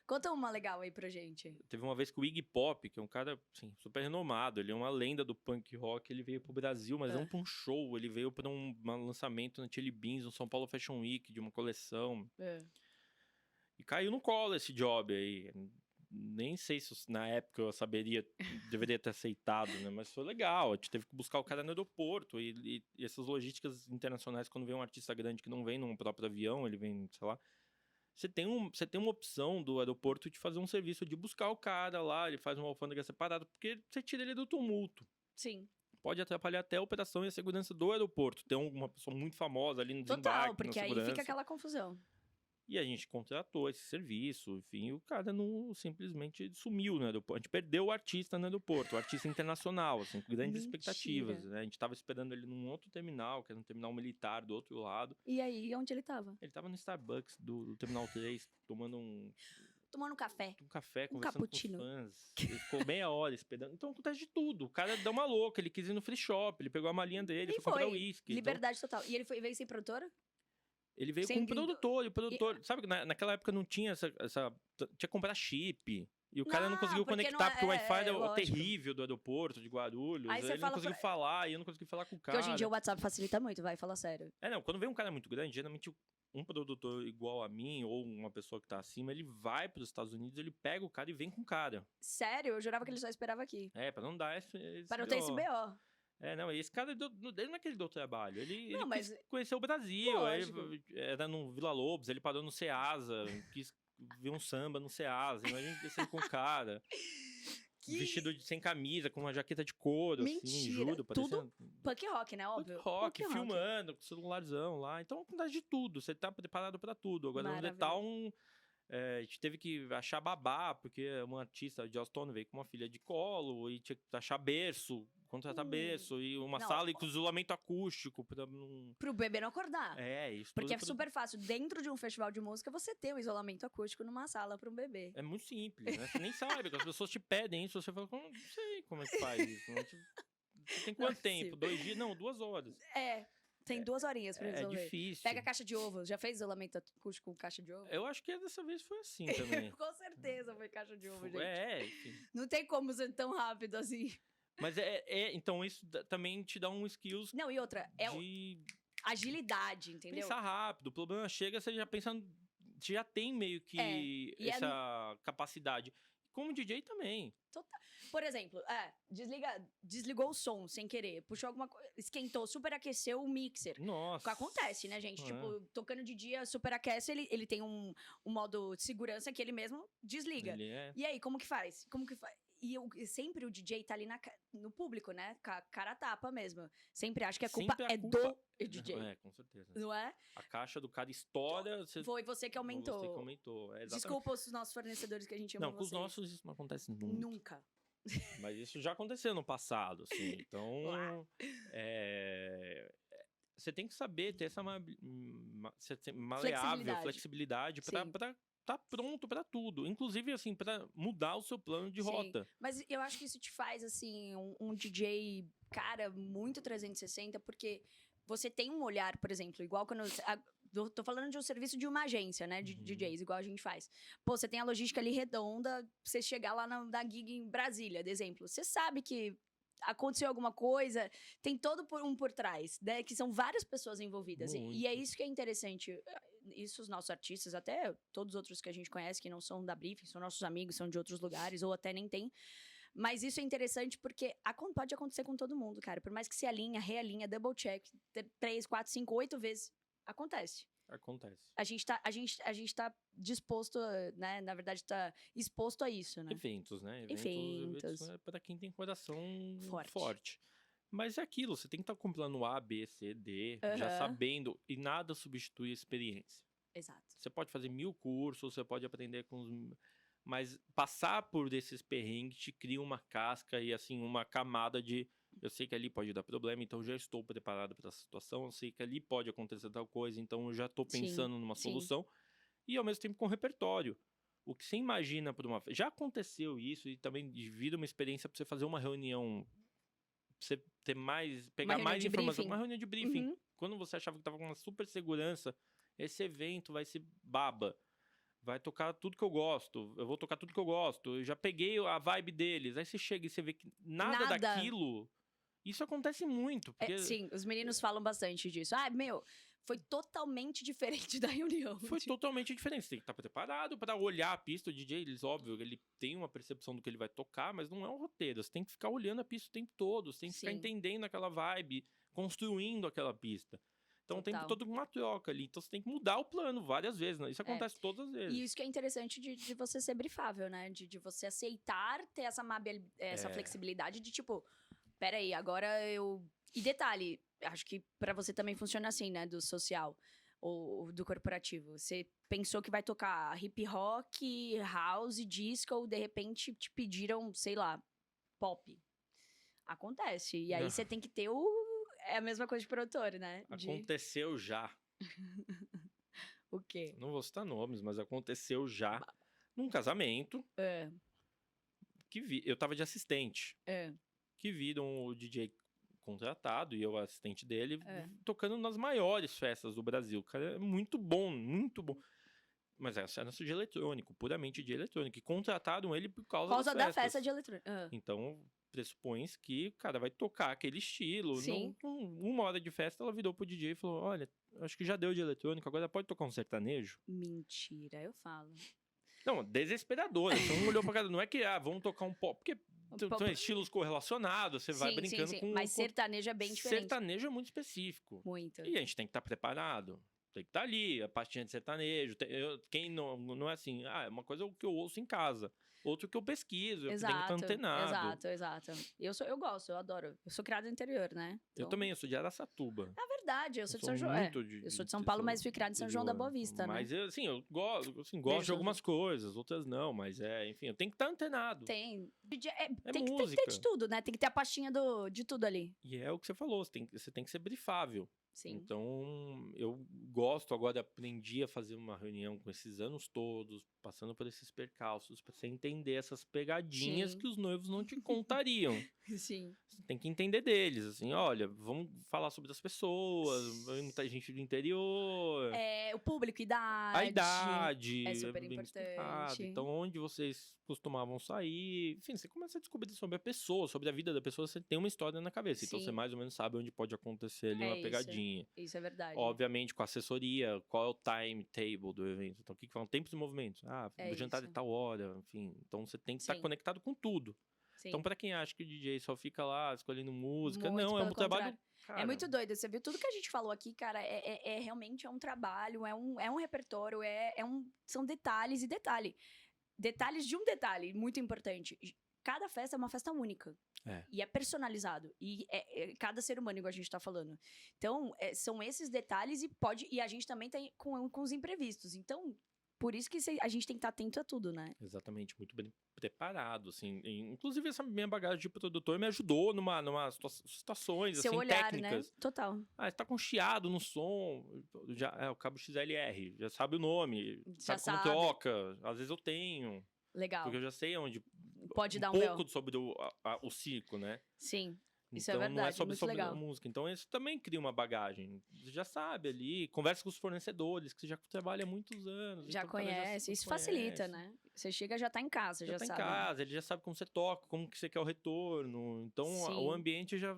Conta uma legal aí pra gente. Teve uma vez que o Iggy Pop, que é um cara assim, super renomado, ele é uma lenda do punk rock, ele veio pro Brasil, mas não pra um show, ele veio pra um lançamento na Chili Beans, no São Paulo Fashion Week, de uma coleção. E caiu no colo esse job aí. Nem sei se na época eu deveria ter aceitado, né? Mas foi legal. A gente teve que buscar o cara no aeroporto. E essas logísticas internacionais, quando vem um artista grande que não vem num próprio avião, ele vem, sei lá. Você tem uma opção do aeroporto de fazer um serviço de buscar o cara lá, ele faz uma alfândega separada, porque você tira ele do tumulto. Sim. Pode atrapalhar até a operação e a segurança do aeroporto. Tem uma pessoa muito famosa ali no desembarque, Total, porque aí fica aquela confusão. E a gente contratou esse serviço, enfim, e o cara não simplesmente sumiu no aeroporto. A gente perdeu o artista no aeroporto, o artista internacional, assim, com grandes expectativas, né? A gente tava esperando ele num outro terminal, que era um terminal militar do outro lado. E aí, onde ele tava? Ele tava no Starbucks do Terminal 3, tomando um café. Um café, conversando com os fãs. Ele ficou meia hora esperando. Então acontece de tudo. O cara deu uma louca, ele quis ir no free shop, ele pegou a malinha dele, foi comprar uísque. Liberdade total. E ele veio sem produtora? Ele veio com um produtor, e o produtor... Sabe que naquela época não tinha tinha que comprar chip. E o cara não conseguiu conectar, porque o Wi-Fi era terrível do aeroporto de Guarulhos. Aí ele não conseguiu falar, e eu não consegui falar com o cara. Porque hoje em dia o WhatsApp facilita muito, vai, fala sério. Quando vem um cara muito grande, geralmente um produtor igual a mim, ou uma pessoa que tá acima, ele vai pros Estados Unidos, ele pega o cara e vem com o cara. Sério? Eu jurava que ele só esperava aqui. Pra não dar esse Pra não ter esse BO. Esse cara, ele não é que ele deu trabalho, ele conheceu o Brasil, ele era no Vila Lobos, ele parou no Ceasa, quis ver um samba no Ceasa, imagina descendo com o cara, vestido sem camisa, com uma jaqueta de couro, assim, juro, parecendo... Tudo punk rock, né, óbvio? Punk rock, filmando, com o celularzão lá, então acontece de tudo, você tá preparado pra tudo, agora no The Town... a gente teve que achar babá, porque uma artista de Austin veio com uma filha de colo e tinha que achar berço, contratar berço e uma sala e com isolamento acústico pro bebê não acordar. Isso. Porque é super fácil, dentro de um festival de música, você ter o isolamento acústico numa sala para um bebê. É muito simples, né? Você nem sabe, as pessoas te pedem isso, você fala, não sei como é que faz isso. Você tem quanto tempo? 2 dias? Não, 2 horas. Tem 2 horinhas pra resolver. É difícil. Pega a caixa de ovo. Já fez isolamento acústico com caixa de ovo? Eu acho que dessa vez foi assim também. Com certeza foi caixa de ovo, gente. Enfim. Não tem como ser tão rápido assim. Mas então isso também te dá um skills. Não, e outra, de agilidade, entendeu? Pensar rápido. O problema chega, você já pensa. Já tem meio que essa capacidade. Como DJ também. Total. Por exemplo, desligou o som sem querer, puxou alguma coisa, esquentou, superaqueceu o mixer. Nossa. Acontece, né, gente? Tipo, tocando de dia, superaquece, ele tem um modo de segurança que ele mesmo desliga. E aí, como que faz? E sempre o DJ tá ali no público, né? Com a cara tapa mesmo. Sempre acho que a culpa é do DJ. Com certeza. Não é? A caixa do cara estoura. Foi você que aumentou. Você que aumentou. Desculpa os nossos fornecedores que a gente ama. Não, com os nossos isso não acontece nunca. Nunca. Mas isso já aconteceu no passado, assim. Então, você tem que saber ter essa maleável flexibilidade para tá pronto pra tudo. Inclusive, assim, pra mudar o seu plano de rota. Mas eu acho que isso te faz, assim, um DJ, cara, muito 360, porque você tem um olhar, por exemplo, igual quando... Tô falando de um serviço de uma agência, né? De DJs, igual a gente faz. Pô, você tem a logística ali redonda, você chegar lá na gig em Brasília, de exemplo. Você sabe que aconteceu alguma coisa, tem todo por trás, né? Que são várias pessoas envolvidas. E é isso que é interessante. Isso os nossos artistas, até todos os outros que a gente conhece, que não são da Briefing, são nossos amigos, são de outros lugares, ou até nem tem. Mas isso é interessante porque pode acontecer com todo mundo, cara. Por mais que se alinha, realinha, double check, 3, 4, 5, 8 vezes, acontece. A gente tá disposto, né? Na verdade, tá exposto a isso, né? Eventos, né? Eventos é pra quem tem coração forte. Mas é aquilo, você tem que estar com plano A, B, C, D, já sabendo, e nada substitui a experiência. Exato. Você pode fazer 1000 cursos, você pode aprender com os... Mas passar por esses perrengues te cria uma casca e, assim, uma camada de... Eu sei que ali pode dar problema, então já estou preparado para essa situação. Eu sei que ali pode acontecer tal coisa, então eu já estou pensando numa solução. E, ao mesmo tempo, com repertório. O que você imagina por uma... Já aconteceu isso e também vira uma experiência para você fazer uma reunião... Você ter pegar mais informação. Uma reunião de briefing. Quando você achava que estava com uma super segurança, esse evento vai ser baba. Vai tocar tudo que eu gosto. Eu vou tocar tudo que eu gosto. Eu já peguei a vibe deles. Aí você chega e você vê que nada. Daquilo... Isso acontece muito. Porque... sim, os meninos falam bastante disso. Foi totalmente diferente da reunião. Foi totalmente diferente. Você tem que estar preparado para olhar a pista. O DJ, óbvio, ele tem uma percepção do que ele vai tocar, mas não é um roteiro. Você tem que ficar olhando a pista o tempo todo. Você tem que ficar entendendo aquela vibe, construindo aquela pista. Então tem toda uma troca ali. Então você tem que mudar o plano várias vezes. Né? Isso acontece todas as vezes. E isso que é interessante de você ser brifável, né? De você aceitar ter essa flexibilidade de tipo... Peraí, agora eu... E detalhe, acho que pra você também funciona assim, né? Do social ou do corporativo. Você pensou que vai tocar hip hop, house, disco, de repente te pediram, sei lá, pop. Acontece. E aí você tem que ter É a mesma coisa de produtor, né? Aconteceu já. O quê? Não vou citar nomes, mas aconteceu já. Num casamento. Eu tava de assistente. Que viram o DJ contratado e eu assistente dele tocando nas maiores festas do Brasil. O cara é muito bom, muito bom. Mas essa era de eletrônico, puramente de eletrônico. E contrataram ele por causa da festa de eletrônico. Então, pressupõe-se que o cara vai tocar aquele estilo. Uma hora de festa, ela virou pro DJ e falou, olha, acho que já deu de eletrônico, agora pode tocar um sertanejo? Mentira, eu falo. Não, desesperador. Então, um olhou pra cara, não é que, vamos tocar um pop, porque... São estilos correlacionados, você vai brincando com... Mas sertanejo é bem diferente. Sertanejo é muito específico. Muito. E a gente tem que estar preparado. Tem que estar ali, a pastinha de sertanejo. Quem não é assim, é uma coisa que eu ouço em casa. Outro que eu pesquiso, eu tenho que estar antenado. Exato. Eu gosto, eu adoro. Eu sou criada no interior, né? Então... Eu também, eu sou de Araçatuba. É verdade, eu sou de São João. Eu sou de São Paulo, mas fui criada em São João da Boa Vista, né? Mas eu gosto de algumas coisas, outras não, mas enfim, eu tenho que estar antenado. Tem que ter de tudo, né? Tem que ter a pastinha de tudo ali. E é o que você falou, você tem que ser brifável. Sim. Então, eu gosto agora, aprendi a fazer uma reunião com esses anos todos, passando por esses percalços, para você entender essas pegadinhas Sim. que os noivos não te contariam. Sim. Você tem que entender deles, assim, olha, vamos falar sobre as pessoas, muita gente do interior. O público, A idade é super bem explicado. importante. Então, onde vocês costumavam sair. Enfim, você começa a descobrir sobre a pessoa, sobre a vida da pessoa, você tem uma história na cabeça. Então, você Sim. mais ou menos sabe onde pode acontecer ali uma pegadinha. Isso é verdade. Obviamente, com assessoria, qual é o timetable do evento. Então, o que falam? Tempos e movimentos. Do jantar de tal hora, enfim. Então, você tem que estar conectado com tudo. Sim. Então, pra quem acha que o DJ só fica lá escolhendo música, Muito não, é um pelo trabalho... contrário. Cara, É muito doido. Você viu tudo que a gente falou aqui, cara, realmente um trabalho, é um repertório, são detalhes e detalhe. Detalhes de um detalhe muito importante. Cada festa é uma festa única. E é personalizado. E cada ser humano, igual a gente tá falando. Então, são esses detalhes e a gente também tem com os imprevistos. Então, por isso que a gente tem que estar atento a tudo, né? Exatamente, muito bem preparado, assim. Inclusive, essa minha bagagem de produtor me ajudou numa situações, Seu assim, olhar, técnicas. Né? Total. Você tá com chiado no som, o cabo XLR, já sabe o nome, Já sabe como troca, às vezes eu tenho. Legal. Porque eu já sei onde... Pode dar pouco sobre o ciclo, né? Sim. Isso então, é verdade, não é sobre legal. a música. Então, isso também cria uma bagagem. Você já sabe ali, conversa com os fornecedores, que você já trabalha há muitos anos. Já então, conhece. Isso facilita, né? Você chega, já tá em casa, já tá sabe. Em casa, ele já sabe como você toca, como que você quer o retorno. Então, o ambiente já...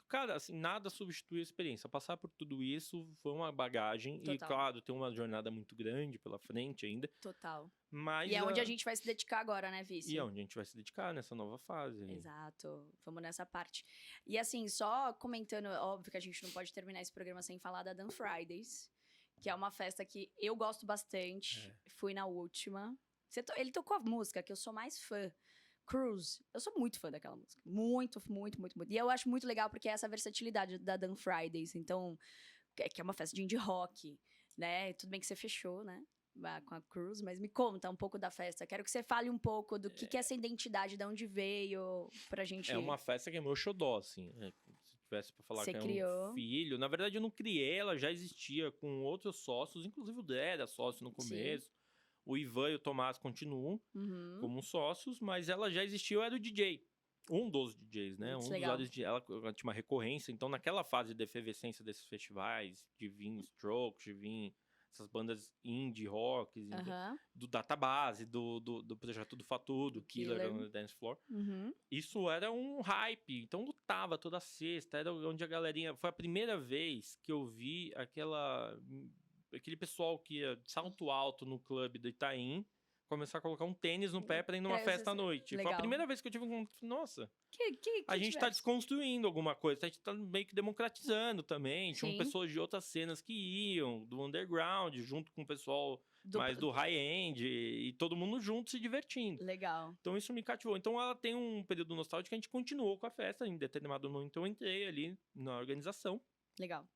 Cara, assim, nada substitui a experiência. Passar por tudo isso foi uma bagagem. Total. E, claro, tem uma jornada muito grande pela frente ainda. Total. Mas e é onde a gente vai se dedicar agora, né, Vici? E é onde a gente vai se dedicar nessa nova fase. Exato. Vamos nessa parte. E, assim, só comentando, óbvio que a gente não pode terminar esse programa sem falar da Dan Fridays, que é uma festa que eu gosto bastante. Fui na última. Ele tocou a música que eu sou mais fã. Cruise. Eu sou muito fã daquela música. Muito, muito, muito, muito. E eu acho muito legal porque é essa versatilidade da Dan Fridays. Então, que é uma festa de indie rock, né? Tudo bem que você fechou, né? Com a Cruise, mas me conta um pouco da festa. Quero que você fale um pouco do que é essa identidade, de onde veio, pra gente... É uma festa que é meu xodó, assim. Se tivesse pra falar você que criou. É um filho. Na verdade, eu não criei, ela já existia com outros sócios. Inclusive o Dé era sócio no começo. Sim. O Ivan e o Tomás continuam como sócios, mas ela já existiu, eu era o DJ. Um dos DJs, né? Muito um legal. dos ela tinha uma recorrência. Então, naquela fase de efervescência desses festivais, de vir Strokes, de vir essas bandas indie rock, do Database, do projeto do Fatu, do Killer on the Dance Floor. Isso era um hype. Então, lutava toda sexta. Era onde a galerinha... Foi a primeira vez que eu vi aquele pessoal que ia de salto alto no clube do Itaim começar a colocar um tênis no pé pra ir numa festa à noite. Legal. Foi a primeira vez que eu tive um... Nossa, a gente tá desconstruindo alguma coisa. A gente tá meio que democratizando também. Tinham pessoas de outras cenas que iam, do underground, junto com o pessoal mais do high-end. E todo mundo junto se divertindo. Legal. Então isso me cativou. Então ela tem um período nostálgico que a gente continuou com a festa. Em determinado momento eu entrei ali na organização. Legal.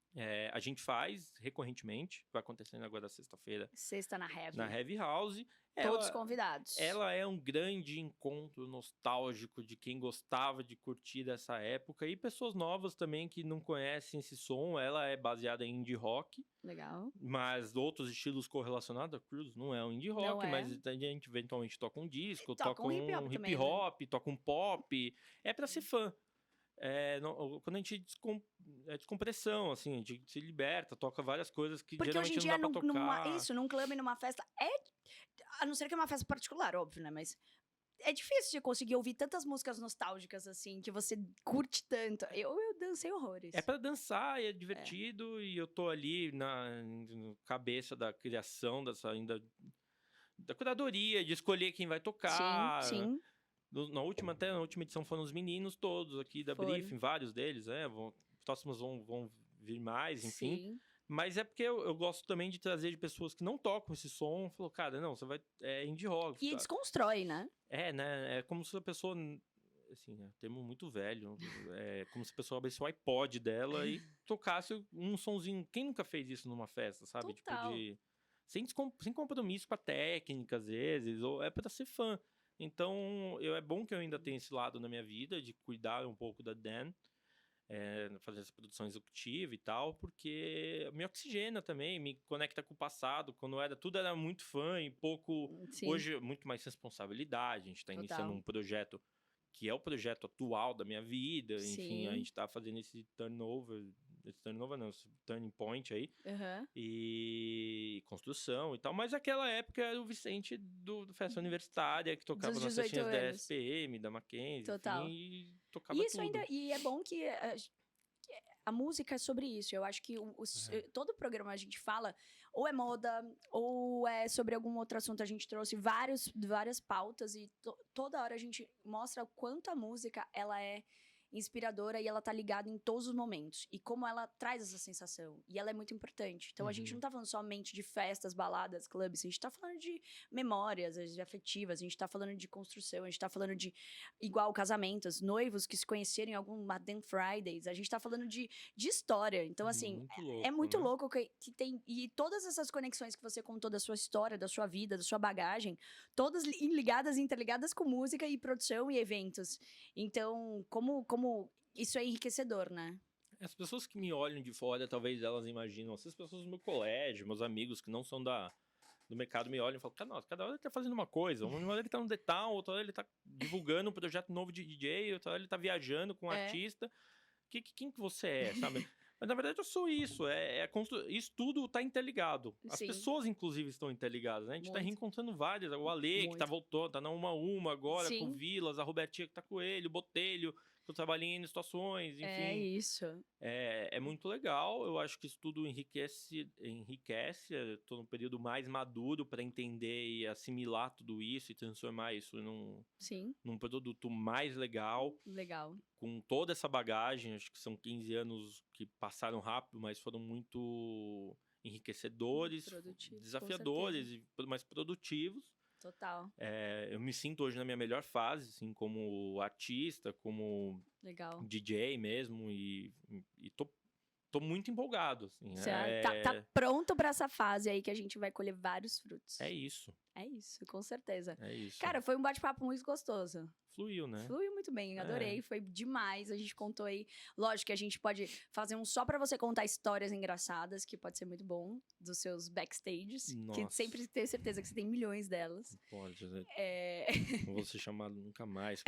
A gente faz recorrentemente, vai acontecendo agora sexta-feira. Sexta na Heavy. Na Heavy House. Todos convidados. Ela é um grande encontro nostálgico de quem gostava de curtir essa época. E pessoas novas também que não conhecem esse som. Ela é baseada em indie rock. Legal. Mas outros estilos correlacionados. A Cruise não é um indie rock, mas a gente eventualmente toca um disco, toca um hip hop, toca um pop. É pra ser fã. Quando a gente descompressão, assim, a gente se liberta, toca várias coisas que porque geralmente hoje em dia, não dá pra tocar. num clube, numa festa, a não ser que é uma festa particular, óbvio, né, mas é difícil de conseguir ouvir tantas músicas nostálgicas, assim, que você curte tanto. Eu dancei horrores. É pra dançar, é divertido, e eu tô ali na cabeça da criação ainda da curadoria, de escolher quem vai tocar. Sim. Na última edição foram os meninos todos aqui da Briefing, vários deles, próximos vão vir mais, enfim. Sim. Mas é porque eu gosto também de trazer de pessoas que não tocam esse som. Falou, cara, não, você vai... É indie rock. E desconstrói, né? Né? É como se a pessoa... Assim, é termo muito velho. É como se a pessoa abrisse o iPod dela e tocasse um sonzinho. Quem nunca fez isso numa festa, sabe? Total. Tipo, sem compromisso com a técnica, às vezes. Ou é pra ser fã. Então, é bom que eu ainda tenha esse lado na minha vida, de cuidar um pouco da Dan. fazer essa produção executiva e tal, porque me oxigena também, me conecta com o passado, quando tudo era muito fã e pouco... Sim. Hoje é muito mais responsabilidade, a gente tá iniciando um projeto que é o projeto atual da minha vida, enfim, a gente tá fazendo esse turning point aí, e construção e tal, mas naquela época era o Vicente do Festa Universitária, que tocava nas festinhas da SPM, da Mackenzie, enfim, e tocava isso tudo. E é bom que a música é sobre isso. Eu acho que todo programa a gente fala, ou é moda, ou é sobre algum outro assunto. A gente trouxe várias pautas e toda hora a gente mostra o quanto a música, ela é inspiradora e ela tá ligada em todos os momentos. E como ela traz essa sensação. E ela é muito importante. Então, a gente não tá falando somente de festas, baladas, clubes. A gente tá falando de memórias afetivas. A gente tá falando de construção. A gente tá falando de, igual, casamentos. Noivos que se conheceram em algum Madame Fridays. A gente tá falando de história. Então, assim, muito louco, é muito né? louco que tem... E todas essas conexões que você contou da sua história, da sua vida, da sua bagagem, todas ligadas e interligadas com música e produção e eventos. Então, como isso é enriquecedor, né? As pessoas que me olham de fora, talvez elas imaginam, essas pessoas do meu colégio, meus amigos que não são do mercado me olham e falam, nossa, cada hora ele tá fazendo uma coisa, uma hora ele tá no The Town, outra hora ele tá divulgando um projeto novo de DJ, outra hora ele tá viajando com um artista. Quem que você é, sabe? Mas na verdade eu sou isso, isso tudo tá interligado. As pessoas, inclusive, estão interligadas, né? A gente tá reencontrando várias, o Ale, que voltou, tá na Uma agora, com o Vilas, a Robertinha que tá com ele, o Botelho, que eu trabalhei em situações, enfim. É isso. É muito legal, eu acho que isso tudo enriquece. Eu tô num período mais maduro para entender e assimilar tudo isso e transformar isso num produto mais legal. Legal. Com toda essa bagagem, acho que são 15 anos que passaram rápido, mas foram muito enriquecedores, desafiadores, mas produtivos. Total. Eu me sinto hoje na minha melhor fase, assim, como artista, como DJ mesmo, e tô muito empolgado, assim. Você tá pronto pra essa fase aí que a gente vai colher vários frutos. É isso. É isso, com certeza. É isso. Cara, foi um bate-papo muito gostoso. Fluiu, né? Fluiu muito bem, adorei, foi demais. A gente contou aí, lógico que a gente pode fazer um só pra você contar histórias engraçadas, que pode ser muito bom, dos seus backstages. Nossa. Que sempre tenho certeza que você tem milhões delas. Pode, né? Não vou ser chamado nunca mais.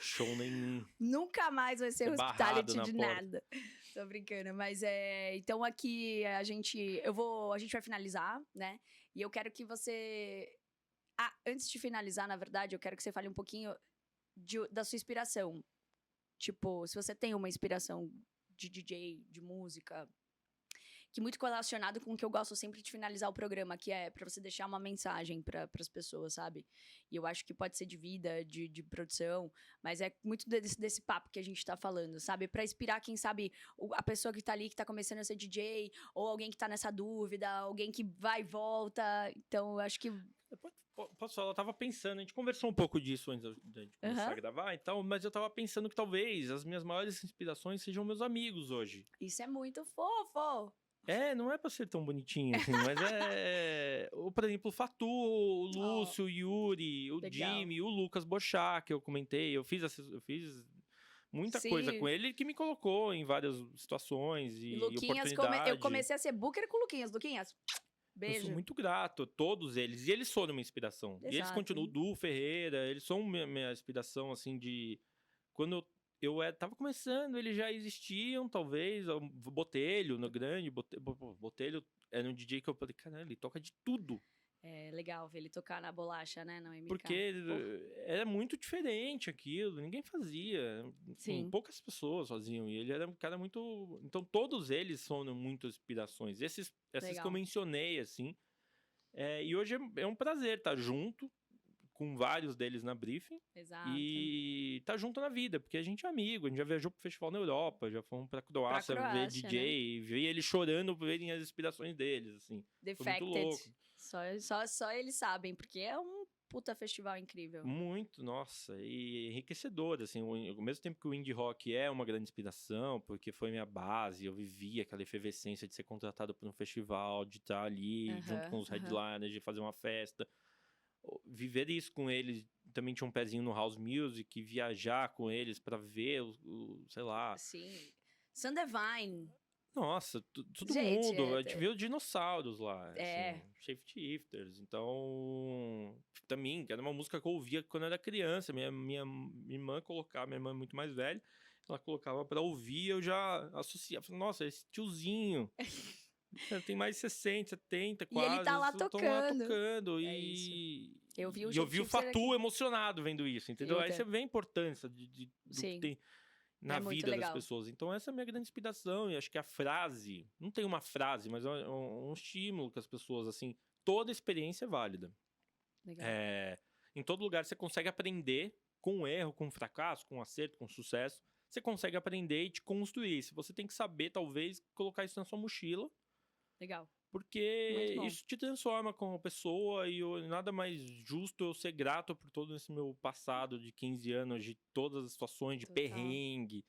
Show nenhum. Nunca mais vai ser hospitality de porta. nada. Tô brincando, mas então aqui a gente vai finalizar, né? E eu quero que você... antes de finalizar, na verdade, eu quero que você fale um pouquinho da sua inspiração. Tipo, se você tem uma inspiração de DJ, de música, que é muito relacionado com o que eu gosto sempre de finalizar o programa, que é pra você deixar uma mensagem para as pessoas, sabe? E eu acho que pode ser de vida, de produção, mas é muito desse papo que a gente tá falando, sabe? Pra inspirar, quem sabe, a pessoa que tá ali, que tá começando a ser DJ, ou alguém que tá nessa dúvida, alguém que vai e volta. Então, eu acho que... Posso falar? Eu tava pensando, a gente conversou um pouco disso antes de começar a gravar e tal, mas eu tava pensando que talvez as minhas maiores inspirações sejam meus amigos hoje. Isso é muito fofo! Não é pra ser tão bonitinho assim, mas por exemplo, o Fatu, o Lúcio, o Yuri, o Jimmy, o Lucas Bochá, que eu comentei, eu fiz muita coisa com ele, que me colocou em várias situações e oportunidades. Eu comecei a ser booker com o Luquinhas. Luquinhas, beijo. Eu sou muito grato a todos eles, e eles foram uma inspiração. Exato. E eles continuam, o Du Ferreira, eles são minha inspiração, assim, de... Quando eu tava começando, eles já existiam, talvez, o Botelho, no grande, Botelho era um DJ que eu falei, caralho, ele toca de tudo. É legal ver ele tocar na bolacha, né, no MK. Porque era muito diferente aquilo, ninguém fazia. Sim. Poucas pessoas faziam, e ele era um cara muito... Então, todos eles são muitas inspirações. Essas que eu mencionei, assim. E hoje é um prazer estar junto com vários deles na Briefing. Exato. E tá junto na vida, porque a gente é amigo, a gente já viajou pro festival na Europa, já fomos pra Croácia ver DJ, né? Ver eles chorando por verem as inspirações deles, assim. Defected. Foi muito louco. Só eles sabem, porque é um puta festival incrível. Muito, nossa, e enriquecedor, assim, ao mesmo tempo que o indie rock é uma grande inspiração, porque foi minha base, eu vivi aquela efervescência de ser contratado por um festival, de estar ali junto com os headliners, de fazer uma festa. Viver isso com eles, também tinha um pezinho no house music, viajar com eles pra ver sei lá. Sim. Sundevine. Nossa, todo mundo. A gente viu dinossauros lá. Assim, Shapeshifters. Então, também, que era uma música que eu ouvia quando eu era criança. Minha irmã colocava, minha irmã é muito mais velha, ela colocava pra ouvir, eu já associava. Nossa, esse tiozinho. Tem mais de 60, 70, quase. E ele tá lá tocando. E eu vi o Fatu emocionado vendo isso, entendeu? Aí você vê a importância do que tem na vida das pessoas. Então essa é a minha grande inspiração. E acho que a frase, não tem uma frase, mas é um estímulo que as pessoas, assim, toda experiência é válida. Legal. Em todo lugar você consegue aprender com erro, com fracasso, com acerto, com sucesso. Você consegue aprender e te construir. Se você tem que saber, talvez, colocar isso na sua mochila. Legal. Porque isso te transforma como pessoa e nada mais justo eu ser grato por todo esse meu passado de 15 anos, de todas as situações de perrengue,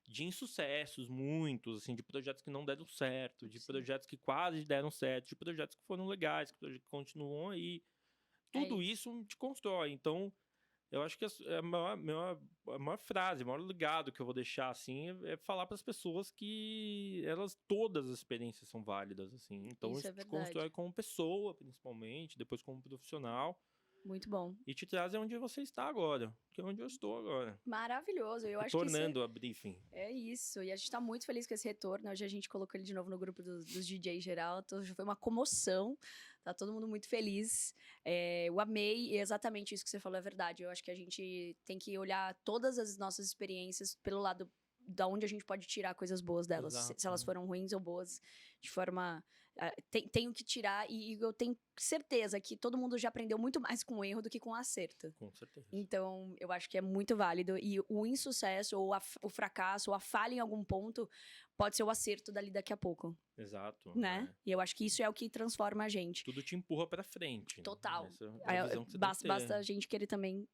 de insucessos, muitos, assim, de projetos que não deram certo, de projetos que quase deram certo, de projetos que foram legais, que continuam aí. Tudo isso te constrói. Então, eu acho que a maior frase, o maior legado que eu vou deixar, assim, é falar para as pessoas que todas as experiências são válidas, assim. Então, isso te constrói como pessoa, principalmente, depois como profissional. Muito bom. E te traz onde você está agora, que é onde eu estou agora. Maravilhoso. Eu acho que tornando a briefing. É isso. E a gente tá muito feliz com esse retorno. Hoje a gente colocou ele de novo no grupo dos DJs geral. Então, foi uma comoção. Tá todo mundo muito feliz. Eu amei. E exatamente isso que você falou é verdade. Eu acho que a gente tem que olhar todas as nossas experiências pelo lado da onde a gente pode tirar coisas boas delas. Se elas foram ruins ou boas, de forma... tenho que tirar, e eu tenho certeza que todo mundo já aprendeu muito mais com o erro do que com o acerto. Com certeza. Então, eu acho que é muito válido. E o insucesso, ou o fracasso, ou a falha em algum ponto, pode ser o acerto daqui a pouco. Exato. Né? E eu acho que isso é o que transforma a gente. Tudo te empurra pra frente. Total. Essa é a visão que você basta a gente querer também,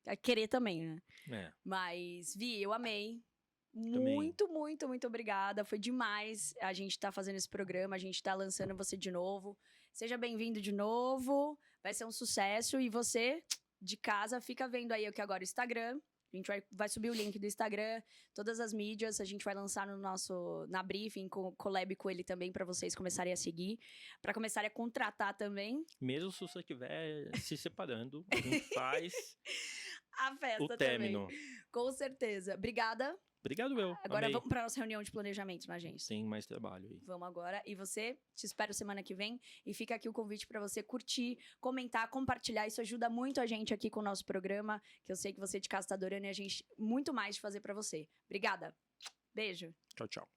né? Mas, Vi, eu amei. Muito, muito, muito obrigada. Foi demais a gente tá fazendo esse programa, a gente tá lançando você de novo. Seja bem-vindo de novo. Vai ser um sucesso. E você, de casa, fica vendo aí o que agora o Instagram. A gente vai subir o link do Instagram, todas as mídias. A gente vai lançar na briefing, collab com ele também, para vocês começarem a seguir. Para começarem a contratar também. Mesmo se você estiver se separando, a gente faz a festa o término. Também. Com certeza. Obrigada. Obrigado, eu. Agora amei. Vamos para nossa reunião de planejamento, né, gente? Tem mais trabalho aí. Vamos agora. E você, te espero semana que vem. E fica aqui o convite para você curtir, comentar, compartilhar. Isso ajuda muito a gente aqui com o nosso programa, que eu sei que você de casa tá adorando e a gente muito mais de fazer para você. Obrigada. Beijo. Tchau, tchau.